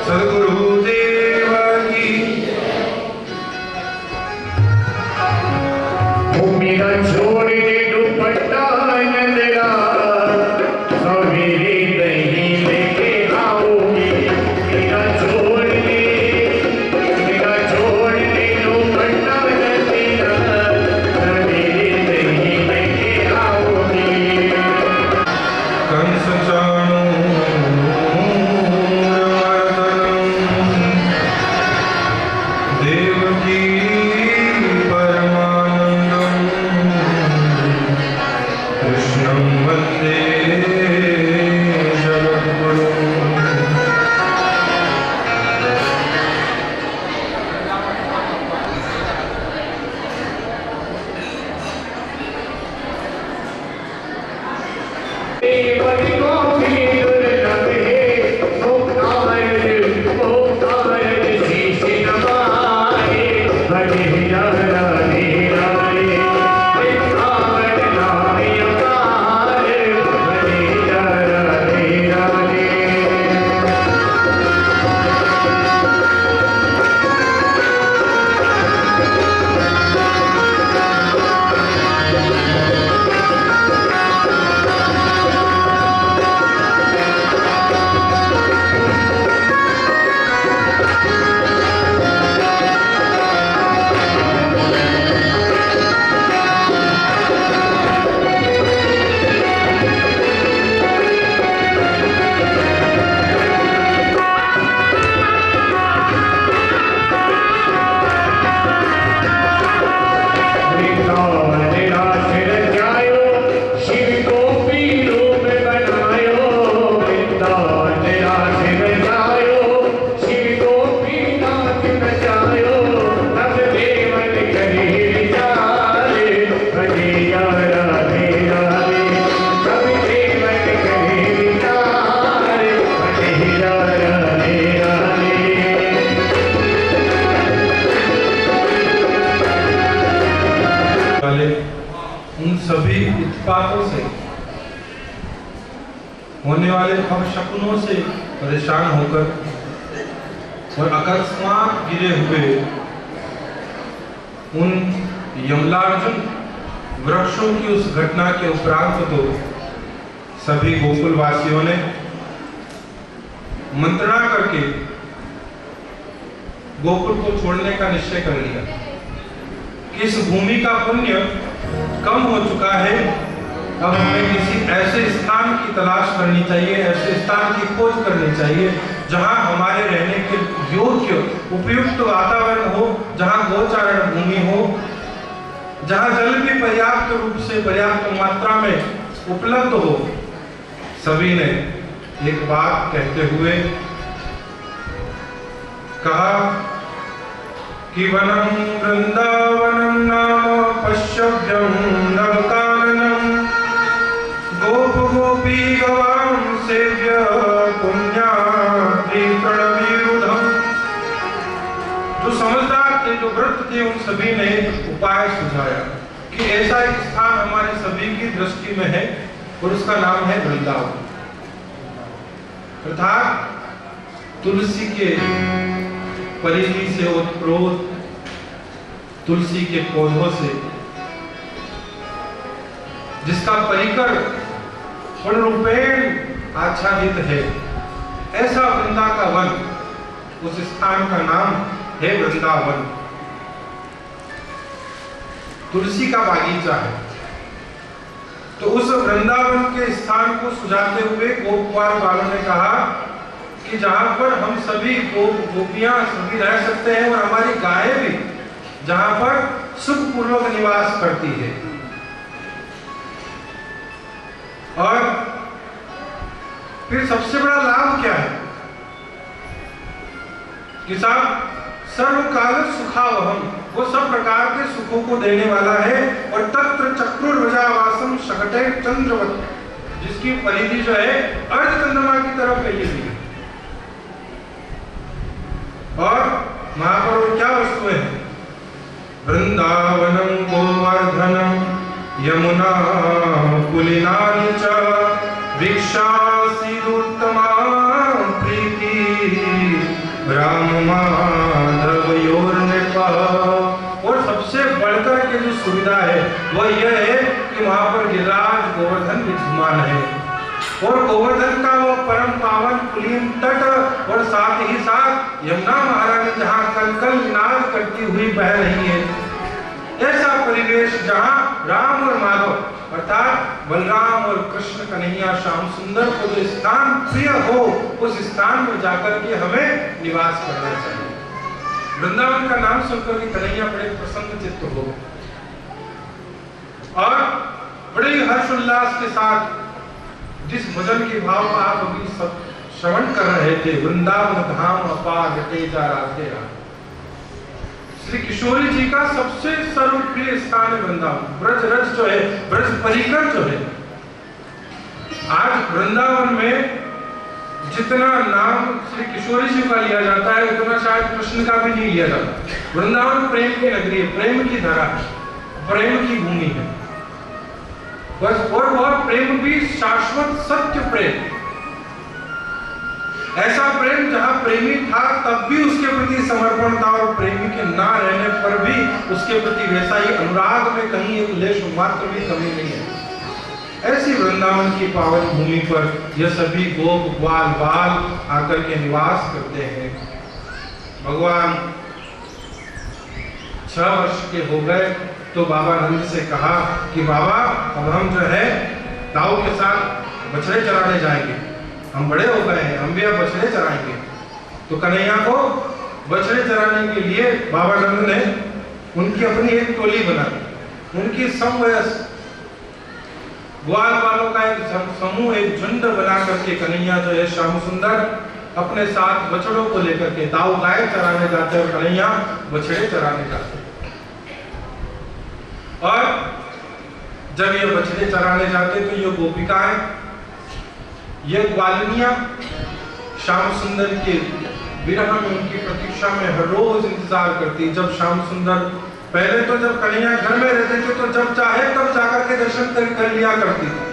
Speaker 1: सद्गुरु देव की।
Speaker 2: मेरा छोड़ दे दुपट्टा नंदरा, सवेरे दही लेके आओगी। मेरा छोड़ दे दुपट्टा नंदरा, सवेरे दही लेके आओगी।
Speaker 1: कंस चाणूर देवकी परमानंदम कृष्णं वंदे जगद्गुरुम्। उन सभी उत्पातों से, होने वाले अपशकुनों से परेशान होकर और अकस्मात गिरे हुए उन यमलार्जुन वृक्षों की उस घटना के उपरांत तो सभी गोकुल वासियों ने मंत्रणा करके गोकुल को छोड़ने का निश्चय कर लिया कि इस भूमि का पुण्य कम हो चुका है, अब हमें किसी ऐसे स्थान की तलाश करनी चाहिए, ऐसे स्थान की खोज करनी चाहिए जहां हमारे रहने के योग्य उपयुक्त वातावरण हो, जहां गोचारण भूमि हो, जहां जल भी पर्याप्त रूप से पर्याप्त मात्रा में उपलब्ध हो। सभी ने एक बात कहते हुए कहा कि वनम वृंदावनम नाम पश्यव्यम नवकाननम गोप गोपी गवाम सेव्य पुण्याद्रि प्रणवीरुधम। जो समझदार थे, जो वृत्त थे, उन सभी ने उपाय सुझाया कि ऐसा एक स्थान हमारे सभी की दृष्टि में है और उसका नाम है वृंदावन, अर्थात तुलसी के परिधि से ओतप्रोत तुलसी के पौधों से जिसका परिकर फलरूपेण आच्छादित है, ऐसा वृंदा का वन, उस स्थान का नाम है वृंदावन। तुलसी का बागीचा है। तो उस वृंदावन के स्थान को सुझाते हुए गोपकुमार वालों ने कहा कि जहां पर हम सभी गोपियां सभी रह सकते हैं और हमारी गायें भी जहां पर सुखपूर्वक निवास करती है। और फिर सबसे बड़ा लाभ क्या है कि साहब सर्वकाल सुखावहम, वो सब प्रकार के सुखों को देने वाला है। और तत्र चक्रुर्वजावासम शकटे चंद्रवत, जिसकी परिधि जो है अर्ध चंद्रमा की तरफ फैली हुई है। और वहां पर क्या वस्तुएं हैं? वृंदावनम गोवर्धनम यमुना पुलिनानि च भिक्षासीदुत्तमा प्रीति राम माधवयोर्नृप। और सबसे बढ़कर के जो सुविधा है वह यह है कि वहां पर गिरिराज गोवर्धन विद्यमान है। और गोवर्धन का वो परम पावन पुलिन तट और साथ ही साथ यमुना महारानी जहाँ कल कल नाद करती हुई बह रही है, ऐसा परिवेश जहाँ राम और माधव अर्थात बलराम और कृष्ण कन्हैया श्याम सुंदर को जो स्थान प्रिय हो, उस स्थान में जाकर के हमें निवास करना चाहिए। वृंदावन का नाम सुनकर के कन्हैया बड़े प्रसन्न चित्त हो और बड़े हर्षोल्लास के साथ जिस भजन के भाव का आप अभी सब श्रवण कर रहे थे, वृंदावन धाम अपार तेजा राधे राम, श्री किशोरी जी का सबसे सर्वप्रिय स्थान है वृंदावन। ब्रज रज जो है, ब्रज परिकर जो है, आज वृंदावन में जितना नाम श्री किशोरी जी का लिया जाता है उतना शायद कृष्ण का भी नहीं लिया जाता। वृंदावन प्रेम की नगरी है, प्रेम की धरा है, प्रेम की भूमि है बस। और वह प्रेम भी शाश्वत सत्य प्रेम, ऐसा प्रेम जहां प्रेमी था तब भी उसके प्रति समर्पण था और प्रेमी के ना रहने पर भी उसके प्रति वैसा ही अनुराग में कहीं एक लेश मात्र भी कमी नहीं है। ऐसी वृंदावन की पावन भूमि पर यह सभी गोप ग्वाल बाल आकर के निवास करते हैं। भगवान 6 वर्ष के हो गए तो बाबा नंद से कहा कि बाबा अब हम जो है दाऊ के साथ बछड़े चराने जाएंगे, हम बड़े हो गए हैं, हम भी अब बछड़े चराएंगे। तो कन्हैया को बछड़े चराने के लिए बाबा नंद ने उनकी अपनी एक टोली बना, उनकी समवयस्क ग्वाल वालों का एक समूह, एक झुंड बना करके कन्हैया जो है श्याम सुंदर अपने साथ बछड़ों को लेकर के दाऊ गाय चराने जाते और कन्हैया बछड़े चराने जाते। और जब ये बछड़े चराने जाते तो ये गोपिकाएं, ये ग्वालिनियां श्याम सुंदर के विरह में उनकी प्रतीक्षा में हर रोज इंतजार करती। जब श्याम सुंदर पहले तो जब कन्हैया घर में रहते थे तो जब चाहे तब जाकर के दर्शन कर लिया करती थी।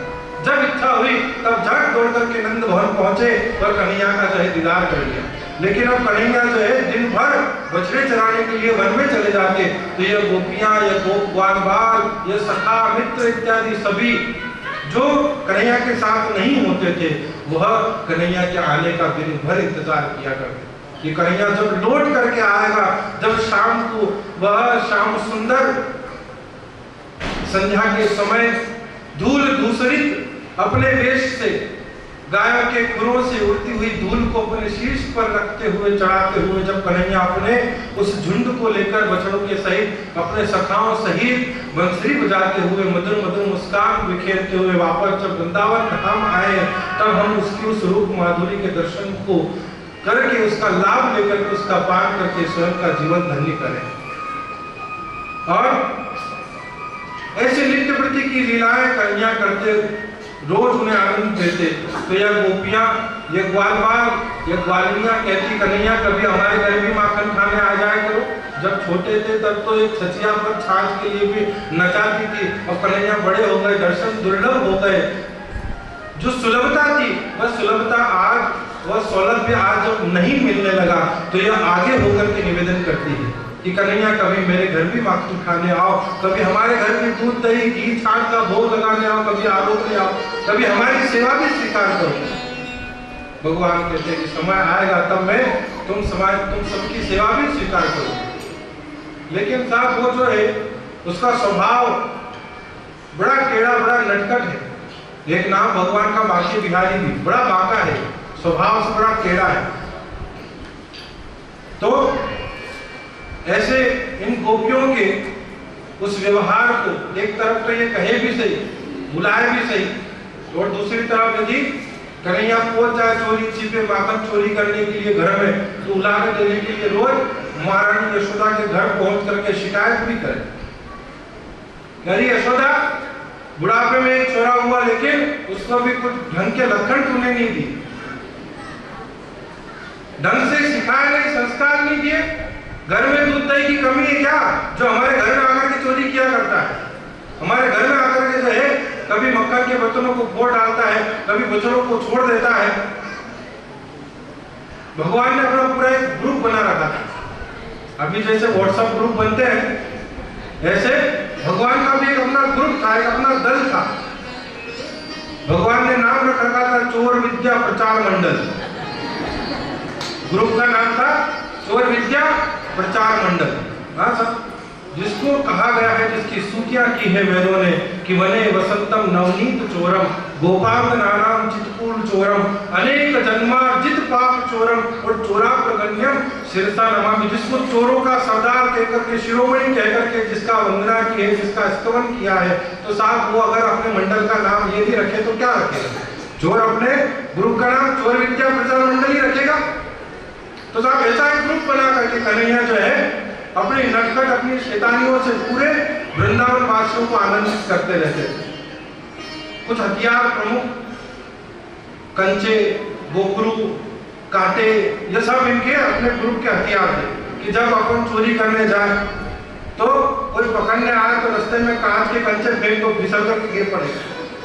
Speaker 1: जब इच्छा हुई तब झट दौड़ करके नंद भवन पहुंचे और कन्हैया का जो है दीदार कर लिया। लेकिन अब कन्हैया जो है दिन भर बछड़े चराने के लिए वन में चले जाते तो ये गोपियां, ये गोप ग्वाल बाल, ये सखा मित्र इत्यादि सभी जो कन्हैया के साथ नहीं होते थे वह कन्हैया के आने का दिन भर इंतजार किया करते कि कन्हैया जब लौट करके आएगा, जब शाम को वह श्याम सुंदर संध्या के समय धूल धूसरित अपने वेश से गायों के खुरों से उड़ती हुई धूल को अपने शीर्ष पर रखते हुए चढ़ाते हुए जब कन्हैया अपने उस झुंड को लेकर बछड़ों के सहित अपने सखाओं सहित बंसरी बजाते हुए मधुर मधुर मुस्कान बिखेरते हुए वापस जब वृंदावन धाम आए तब हम उसकी उस रूप माधुरी के दर्शन को करके उसका लाभ लेकर के उसका पान करके स्वयं का जीवन धन्य करें। और ऐसे नित्य प्रति की लीलाएं कन्हैया करते रोज उन्हें आनंद देते। तो यह गोपियां, ये ग्वाल बाल, ये ग्वालिनियां कहती कन्हैया कभी हमारे घर भी माखन खाने आ जाया करो। जब छोटे थे तब तो एक छचिया पर छाछ के लिए भी नचाती थी और कन्हैया बड़े हो गए, दर्शन दुर्लभ हो गए। जो सुलभता थी वह सुलभता आज, वह सौलभ्य आज जब नहीं मिलने लगा तो यह आगे होकर के निवेदन करती है कि कन्हैया कभी मेरे घर भी माखन खाने आओ, कभी हमारे घर भी दूध दही घी छाछ का भोग लगाने आओ, कभी आरोप ले आओ, कभी हमारी सेवा भी स्वीकार करो। भगवान कहते हैं कि समय आएगा तब मैं तुम सबकी सेवा भी स्वीकार करो। लेकिन साहब वो जो है उसका स्वभाव बड़ा टेढ़ा, बड़ा नटखट है। एक नाम भगवान का बांके बिहारी भी, बड़ा बांका है, स्वभाव से बड़ा टेढ़ा है। तो ऐसे इन गोपियों के उस व्यवहार को एक तरफ तो ये कहे भी सही, बुलाए भी सही, और दूसरी तरफ यदि कन्हैया पहुंच जाए चोरी छिपे माखन चोरी करने के लिए घर में, तो उलाहने देने के लिए रोज महारानी यशोदा के घर पहुंच करके शिकायत भी करे। अरे यशोदा, बुढ़ापे में एक छोरा हुआ, लेकिन उसको भी कुछ ढंग के लक्षण तूने नहीं दिए, ढंग से सिखाए नहीं, संस्कार नहीं दिए। घर में दूध दही की कमी है क्या, जो हमारे घर में आकर के चोरी किया करता है? हमारे घर में आकर के जो है कभी मक्खन के बर्तनों को फोड़ डालता है, कभी बच्चों को छोड़ देता है। भगवान ने अपना पूरा एक ग्रुप बना रखा था। अभी जैसे व्हाट्सएप ग्रुप बनते हैं, ऐसे भगवान का भी एक अपना ग्रुप था, एक अपना दल था। भगवान ने नाम रख रखा था चोर विद्या प्रचार मंडल। ग्रुप का नाम था चोर विद्या प्रचार मंडल। हाँ सब, जिसको कहा गया है, जिसकी स्तुतियां की है वेदों ने कि वने वसंतम नवनीत चोरम गोपांग नानाम चितपूर्ण चोरम अनेक जन्मार्जित पाप चोरम और चोरा प्रगण्यम शिरसा नमामि। जिसको चोरों का सरदार कहकर के, शिरोमणि कहकर के जिसका वंदना की है, जिसका स्तवन किया है, तो साहब वो अगर अपने मंडल का नाम ये भी रखे तो क्या रखेगा? चोर अपने ग्रुप का नाम चोर विद्या प्रचार मंडल ही रखेगा। तो साहब ऐसा एक ग्रुप बना करके कन्हैया जो है अपनी नटखट, अपनी शैतानियों से पूरे वृंदावन वासियों को आनंदित करते रहते थे। कुछ हथियार प्रमुख, कंचे, गोखरू, कांटे, ये सब इनके अपने ग्रुप के हथियार थे कि जब अपन चोरी करने जाए तो कोई पकड़ने आए तो रास्ते में कांच के कंचे फेंक दो, फिसल कर गिर पड़ेगा।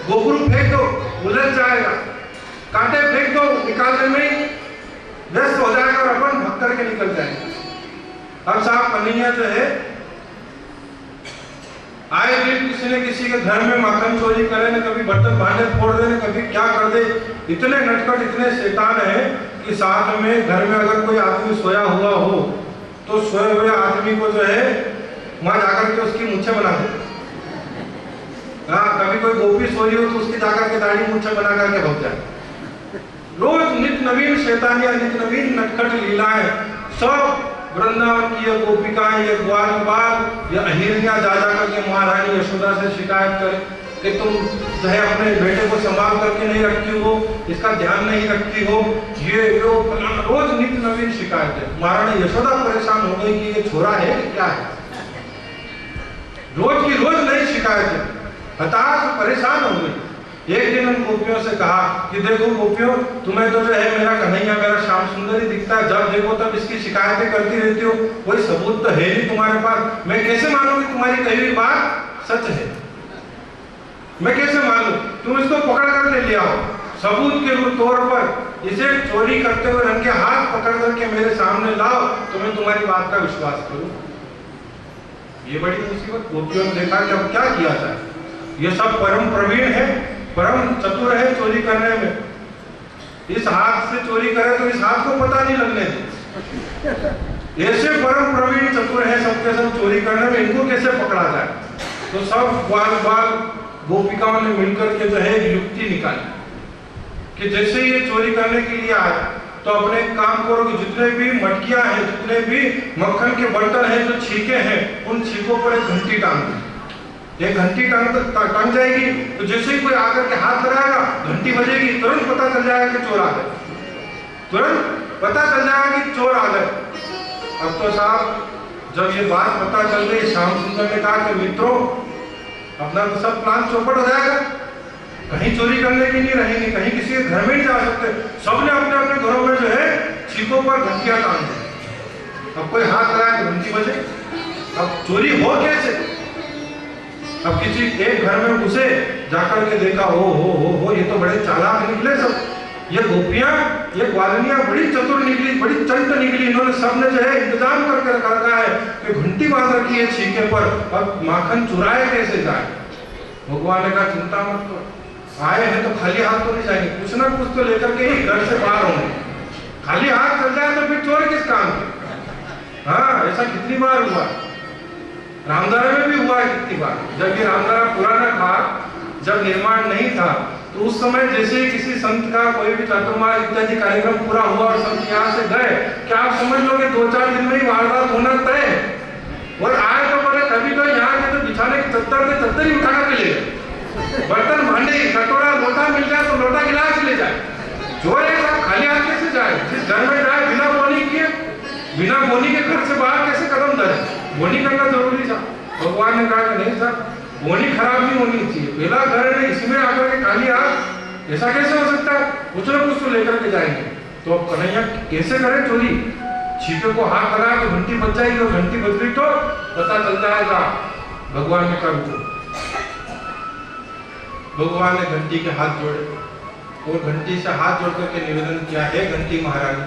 Speaker 1: गोखरू फेंक दो, उलझ जाएगा। कांटे फेंक दो, निकालने में व्यस्त हो जाएगा और अपन भाग करके निकल जाएंगे। अब साहब कन्हैया जो है आए दिन किसी न किसी के घर में माखन चोरी करे, न कभी बर्तन भांडे फोड़ दे, न कभी क्या कर दे। इतने नटखट, इतने शैतान है कि साथ में घर में अगर कोई आदमी सोया हुआ हो तो सोए हुए आदमी को जो है वहां जाकर के उसकी मूंछें बना दे। हाँ, कभी कोई गोपी सोई हो तो उसकी जाकर के दाढ़ी मूंछें बना करके भग जाए। रोज नित नवीन शैतानियां, नित नवीन नटखट लीलाएं। सब वृंदावन की ये गोपिकाएं, ये ग्वाल बाल, ये अहिरियां जा करके महारानी यशोदा से शिकायत करे कि तुम जो है अपने बेटे को संभाल करके नहीं रखती हो, इसका ध्यान नहीं रखती हो, ये रोज नित नवीन शिकायत है। महारानी यशोदा परेशान हो गई कि ये छोरा है कि क्या है। रोज की रोज नई शिकायत है, हताश परेशान हो गई। एक दिन उन गोपियों से कहा कि देखो गोपियों, तुम्हें तो जो है मेरा कन्हैया, मेरा श्याम सुंदर ही दिखता है, जब देखो तब इसकी शिकायतें करती रहती हो, कोई सबूत तो है नहीं तुम्हारे पास। मैं कैसे मानूं कि तुम्हारी कही हुई बात सच है? मैं कैसे मानूं? तुम इसको पकड़ कर ले आओ, सबूत के तौर पर इसे चोरी करते हुए रंग के हाथ पकड़ करके मेरे सामने लाओ तो मैं तुम्हारी बात का विश्वास करूं। ये बड़ी मुसीबत। गोपियों ने देखा कि अब क्या किया जाए। ये सब परम प्रवीण है, परम चतुर है चोरी करने में। इस हाथ से चोरी करे तो इस हाथ को पता नहीं लगने दे। ऐसे परम प्रवीण चतुर है सबके सब चोरी करने में, इनको कैसे पकड़ा जाए? तो सब ग्वाल बाल गोपिकाओं ने मिलकर के जो है युक्ति निकाली कि जैसे ये चोरी करने के लिए आए तो अपने काम करो कि जितने भी मटकियां हैं, जितने भी मक्खन के बर्तन हैं, जो छीके हैं, उन छीकों पर एक घंटी टांग दी। एक घंटी टंग जाएगी तो जैसे ही कोई आकर के हाथ लगाएगा, घंटी बजेगी, तुरंत पता चल जाएगा कि चोर आ गए, तुरंत पता चल जाएगा कि चोर आ गए। अब तो साहब जब ये बात पता चल गई, श्याम सुंदर ने कहा कि मित्रों अपना तो सब प्लान चौपट हो जाएगा, कहीं चोरी करने की नहीं रहेंगे, कहीं किसी के घर में नहीं जा सकते। सबने अपने अपने घरों में जो है छीकों पर घंटियां टांग दी। अब कोई हाथ लगाए तो घंटी बजे। अब चोरी हो कैसे? अब किसी एक घर में घुसे, जाकर के देखा हो ये तो बड़े चालाक निकले सब। ये गोपियां, ये ग्वालिनियां बड़ी चतुर निकली, बड़ी चंट निकली। इन्होंने सबने जो है इंतजाम करके रखा है कि घंटी बांध रखी है छीके पर, अब माखन चुराए कैसे जाए। भगवान ने कहा चिंता मत करो, आए हैं तो खाली हाथ तो नहीं जाएंगे, कुछ ना कुछ तो लेकर के ही घर से बाहर होंगे। खाली हाथ चल जाए तो फिर चोर किस काम के? हाँ, ऐसा कितनी बार हुआ। रामधारा में भी हुआ है कितनी बार। जब ये रामधारा पुराना था, जब निर्माण नहीं था, तो उस समय जैसे ही किसी संत का कोई भी चातुर्मास इत्यादि कार्यक्रम पूरा हुआ और संत यहाँ से गए, क्या आप समझ लो कि 2-4 दिन में ही वारदात होना तय है। और आए तो बोले कभी तो यहाँ के तो बिछाने की चद्दर ही उठाना के लिए, बर्तन भांडे कटोरा लोटा मिल जाए तो लोटा गिलास ले जाए, जो है सब खाली हाथ कैसे जाए। जिस घर में जाए बिना बोनी किए, बिना बोनी के घर से बाहर कैसे कदम धरे, बोनी करना जरूरी था। भगवान ने कहा कि नहीं साहब, बोनी खराब नहीं होनी चाहिए, पहला घर है इसमें आकर के खाली हाथ ऐसा कैसे हो सकता है, कुछ ना कुछ तो लेकर के जाएंगे। तो अब कन्हैया कैसे करे चोरी, छीके को हाथ लगा तो घंटी बज जाएगी, और घंटी बज गई तो पता चल जाएगा भगवान ने कर दो। भगवान ने घंटी के हाथ जोड़े और घंटी से हाथ जोड़ करके निवेदन किया, हे घंटी महारानी,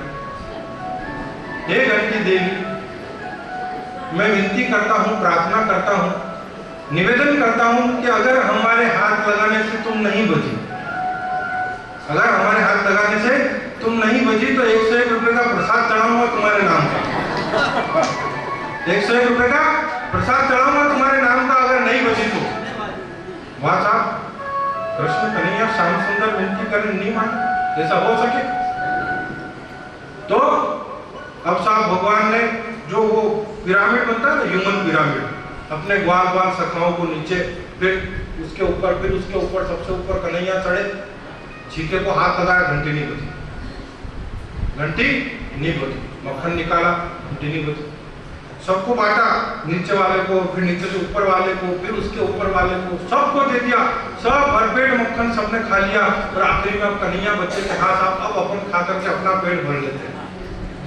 Speaker 1: हे घंटी देवी, मैं विनती करता हूँ, प्रार्थना करता हूँ, निवेदन करता हूँ कि अगर हमारे हाथ लगाने से तुम नहीं बची, अगर हमारे हाथ लगाने से तुम नहीं बची तो 101 रुपए का प्रसाद चढ़ाऊंगा तुम्हारे नाम का। 101 रुपए का प्रसाद चढ़ाऊंगा तुम्हारे नाम का, अगर नहीं बची तो। वहां साहब कृष्ण कन्हैया श्याम सुंदर विनती करने नहीं माने, ऐसा हो सके तो अब साहब भगवान ने जो वो पिरामिड बनता है ना, ह्यूमन पिरामिड, अपने ग्वाल सखाओं को नीचे, फिर उसके ऊपर सबसे ऊपर कन्हैया चढ़े, छीके को हाथ लगाया, घंटी नहीं बजी, घंटी नहीं बजी, मक्खन निकाला, घंटी नहीं बजी, सबको बांटा, नीचे वाले को, फिर नीचे से ऊपर वाले को, फिर उसके ऊपर वाले को, सबको दे दिया, सब भरपेट मक्खन सबने खा लिया। और आखिरी में अब कन्हैया बच्चे के हाथ अब अपन खा करके अपना पेट भर लेते हैं।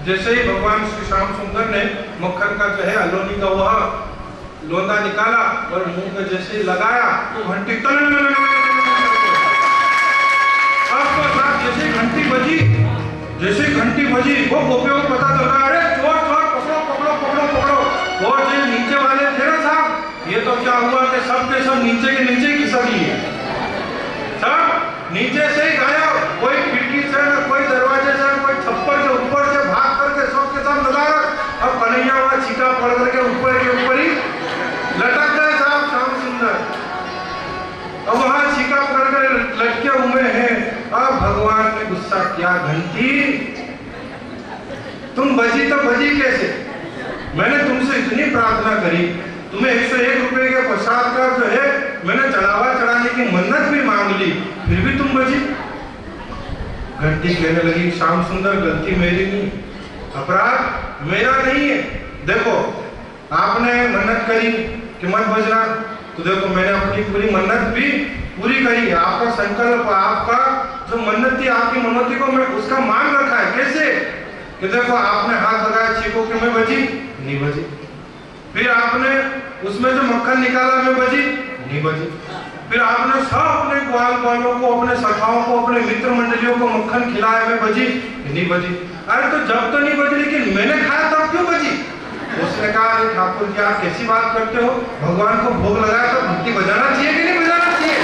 Speaker 1: जैसे ही भगवान श्री श्याम सुंदर ने मक्खन का जो है अलोनी का वह लोंदा निकाला और मुंह में जैसे ही लगाया तो घंटी जैसे घंटी बजी वो गोपियों को पता चल रहा, अरे चोर पकड़ो। और जो नीचे वाले थे ना साहब, ये तो क्या हुआ कि सब के सब नीचे के नीचे खिसक लिए, सब नीचे से ही गायब, कोई खिड़की से ना कोई दरवाजे से, कोई छप्पर के ऊपर से भाग करके सब के सब नजारा। अब कन्हैया वहां छीटा पड़ करके ऊपर के ऊपर ही लटक गए साहब श्याम सुंदर, अब वहां छीका पकड़ कर लटके हुए हैं। अब भगवान ने गुस्सा किया, घंटी तुम बजी तो बजी कैसे, मैंने तुमसे इतनी प्रार्थना करी, तुम्हें 101 रुपए के प्रसाद का जो है मैंने चढ़ावा चढ़ाने की मन्नत भी मांग ली, फिर भी तुम बची। घंटी कहने लगी, श्याम सुंदर गलती मेरी नहीं, अपराध मेरा नहीं है। देखो आपने मन्नत करी कि मत बजना, तो देखो मैंने अपनी पूरी मन्नत भी पूरी करी, आपका संकल्प, आपका जो मन्नत थी, आपकी मनोती को मैं उसका मान रखा है। कैसे कि देखो आपने हाथ लगाया छीको के मैं बची नहीं बची, फिर आपने उसमें जो मक्खन निकाला मैं बची नहीं बची, फिर आपने सब अपने ग्वाल वालों को, अपने सखाओं को, अपने मित्र मंडलियों को मक्खन खिलाया मैं बची नहीं बची। अरे तो जब तो नहीं बची लेकिन मैंने खाया तब क्यों बची। उसने कहा ठाकुर जी आप कैसी बात करते हो, भगवान को भोग लगाया तो घंटी बजाना चाहिए कि नहीं बजाना चाहिए।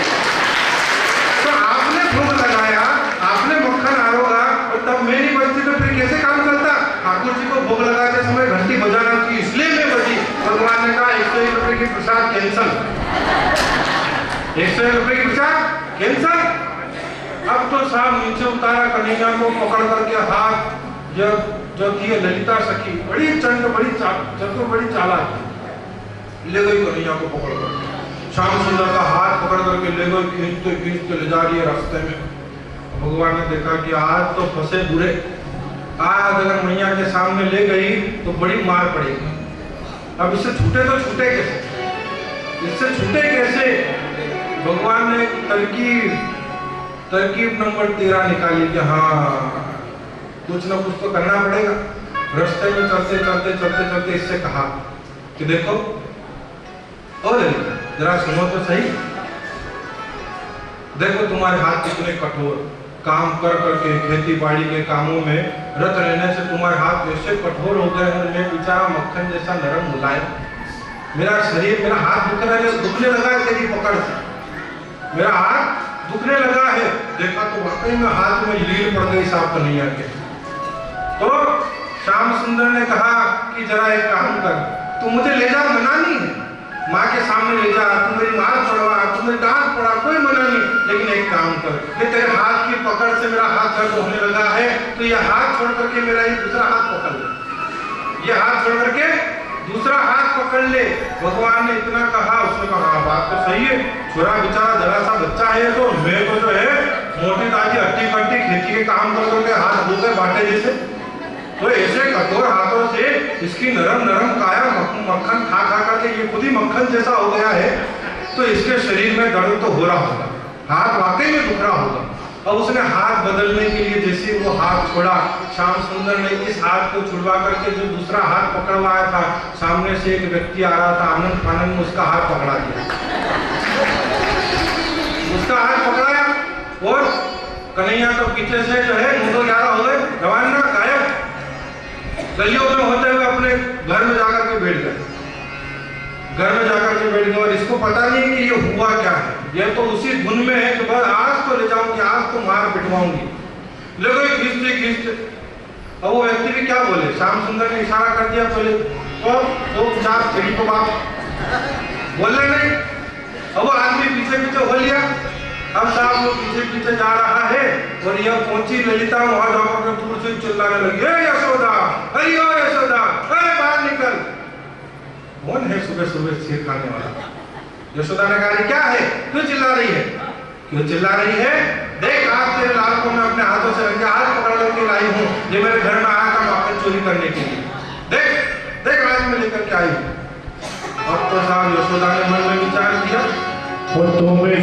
Speaker 1: तो आपने भोग लगाया, आपने मक्खन आरोगा और तब मैं नहीं बजती तो फिर कैसे काम चलता। ठाकुर जी को भोग लगाते समय घंटी बजाना चाहिए, इसलिए मैं बजी। भगवान ने कहा 101 रुपए की प्रसाद कैंसल, 101 रुपए की प्रसाद कैंसल। अब तो साहब नीचे उतारा, कन्हैया को पकड़ करके हाथ, जो थी ललिता सखी, बड़ी चंड, बड़ी चतुर, बड़ी चालाक, ले गई कन्हैया को पकड़ कर, श्याम सुंदर का हाथ पकड़ करके ले गई, खींचते ले जा रही है रास्ते में। भगवान ने देखा कि आज तो फंसे बुरे, आज अगर मैया के सामने ले गई तो बड़ी मार पड़ेगी, अब इससे छूटे तो छूटे कैसे, इससे छूटे कैसे। भगवान ने तरकीब नंबर 13 निकाली कि हाँ कुछ ना कुछ तो करना पड़ेगा। रास्ते में चलते इससे कहा कि देखो और जरा सुनो तो सही, देखो तुम्हारे हाथ कितने कठोर, काम कर करके खेती बाड़ी के कामों में रत रहने से तुम्हारे हाथ ऐसे कठोर हो गए हैं, मैं बेचारा मक्खन जैसा नरम मुलायम, मेरा शरीर, मेरा हाथ दुखने लगा है तेरी पकड़ से, मेरा हाथ दुखने लगा है। देखा तो वाकई में हाथ में लील पड़ गई साहब कन्हैया के। तो श्याम सुंदर ने कहा कि जरा एक काम कर, तू मुझे ले जा, मना नहीं है, माँ के सामने ले जा, तू मेरी मार पड़वा, तू मेरी डांट पड़ा, कोई मना नहीं, लेकिन एक काम कर, कि तेरे हाथ की पकड़ से मेरा हाथ दर्द होने लगा है, तो ये हाथ छोड़ करके मेरा ये दूसरा हाथ पकड़ ले, ये हाथ छोड़ करके दूसरा हाथ पकड़ ले। भगवान ने इतना कहा, उसने कहा हाँ बात तो सही है, छोरा बेचारा जरा सा बच्चा है, तो मैं तो जो है मोटी ताजी हट्टी कट्टी खेती के काम कर करके हाथ धो गए बाटे जैसे, तो ऐसे कठोर हाथों से इसकी नरम नरम काया मक्खन खा खा करके ये खुद ही मक्खन जैसा हो गया है, तो इसके शरीर में दर्द तो हो रहा होगा, हाथ वाकई में दुख रहा होगा। अब उसने हाथ बदलने के लिए जैसे वो हाथ छोड़ा, श्याम सुंदर ने इस हाथ को छुड़वा करके जो दूसरा हाथ पकड़वाया था, सामने से एक व्यक्ति आ रहा था, आनंद फानंद में उसका हाथ पकड़ा दिया, उसका हाथ पकड़ाया और कन्हैया तो पीछे से जो है मुंडो ग्यारह हो गए, रवाना गायब, गलियों में होते हुए अपने घर में जाकर के बैठ गए, घर में जाकर के बैठ गए। और इसको पता नहीं कि ये हुआ क्या है, ये तो उसी धुन में है कि बस आज तो ले जाऊंगी, आज तो मार पिटवाऊंगी, ले गई खींचते खींचते। अब वो व्यक्ति भी क्या बोले, श्याम सुंदर ने इशारा कर दिया पहले तो चार खड़ी को बाप बोले नहीं। अब वो आदमी पीछे पीछे हो लिया, अब साहब वो पीछे पीछे जा रहा है और यह पहुंची ललिता, वहां जाकर दूर से चिल्लाने लगी, यशोदा, अरे ओ यशोदा, अरे बाहर निकल। कौन है सुबह सुबह सिर खाने वाला? यशोदा ने कहा क्या है, क्यों चिल्ला रही है, क्यों चिल्ला रही है? देख आज तेरे लाल को मैं अपने हाथों से रंगे हाथ पकड़ लेके लाई हूँ, ये मेरे घर में आया था वापस चोरी करने के लिए, देख देख आज मैं लेकर के आई हूँ। अब तो साहब यशोदा ने मन में विचार किया,
Speaker 2: वो तुम्हें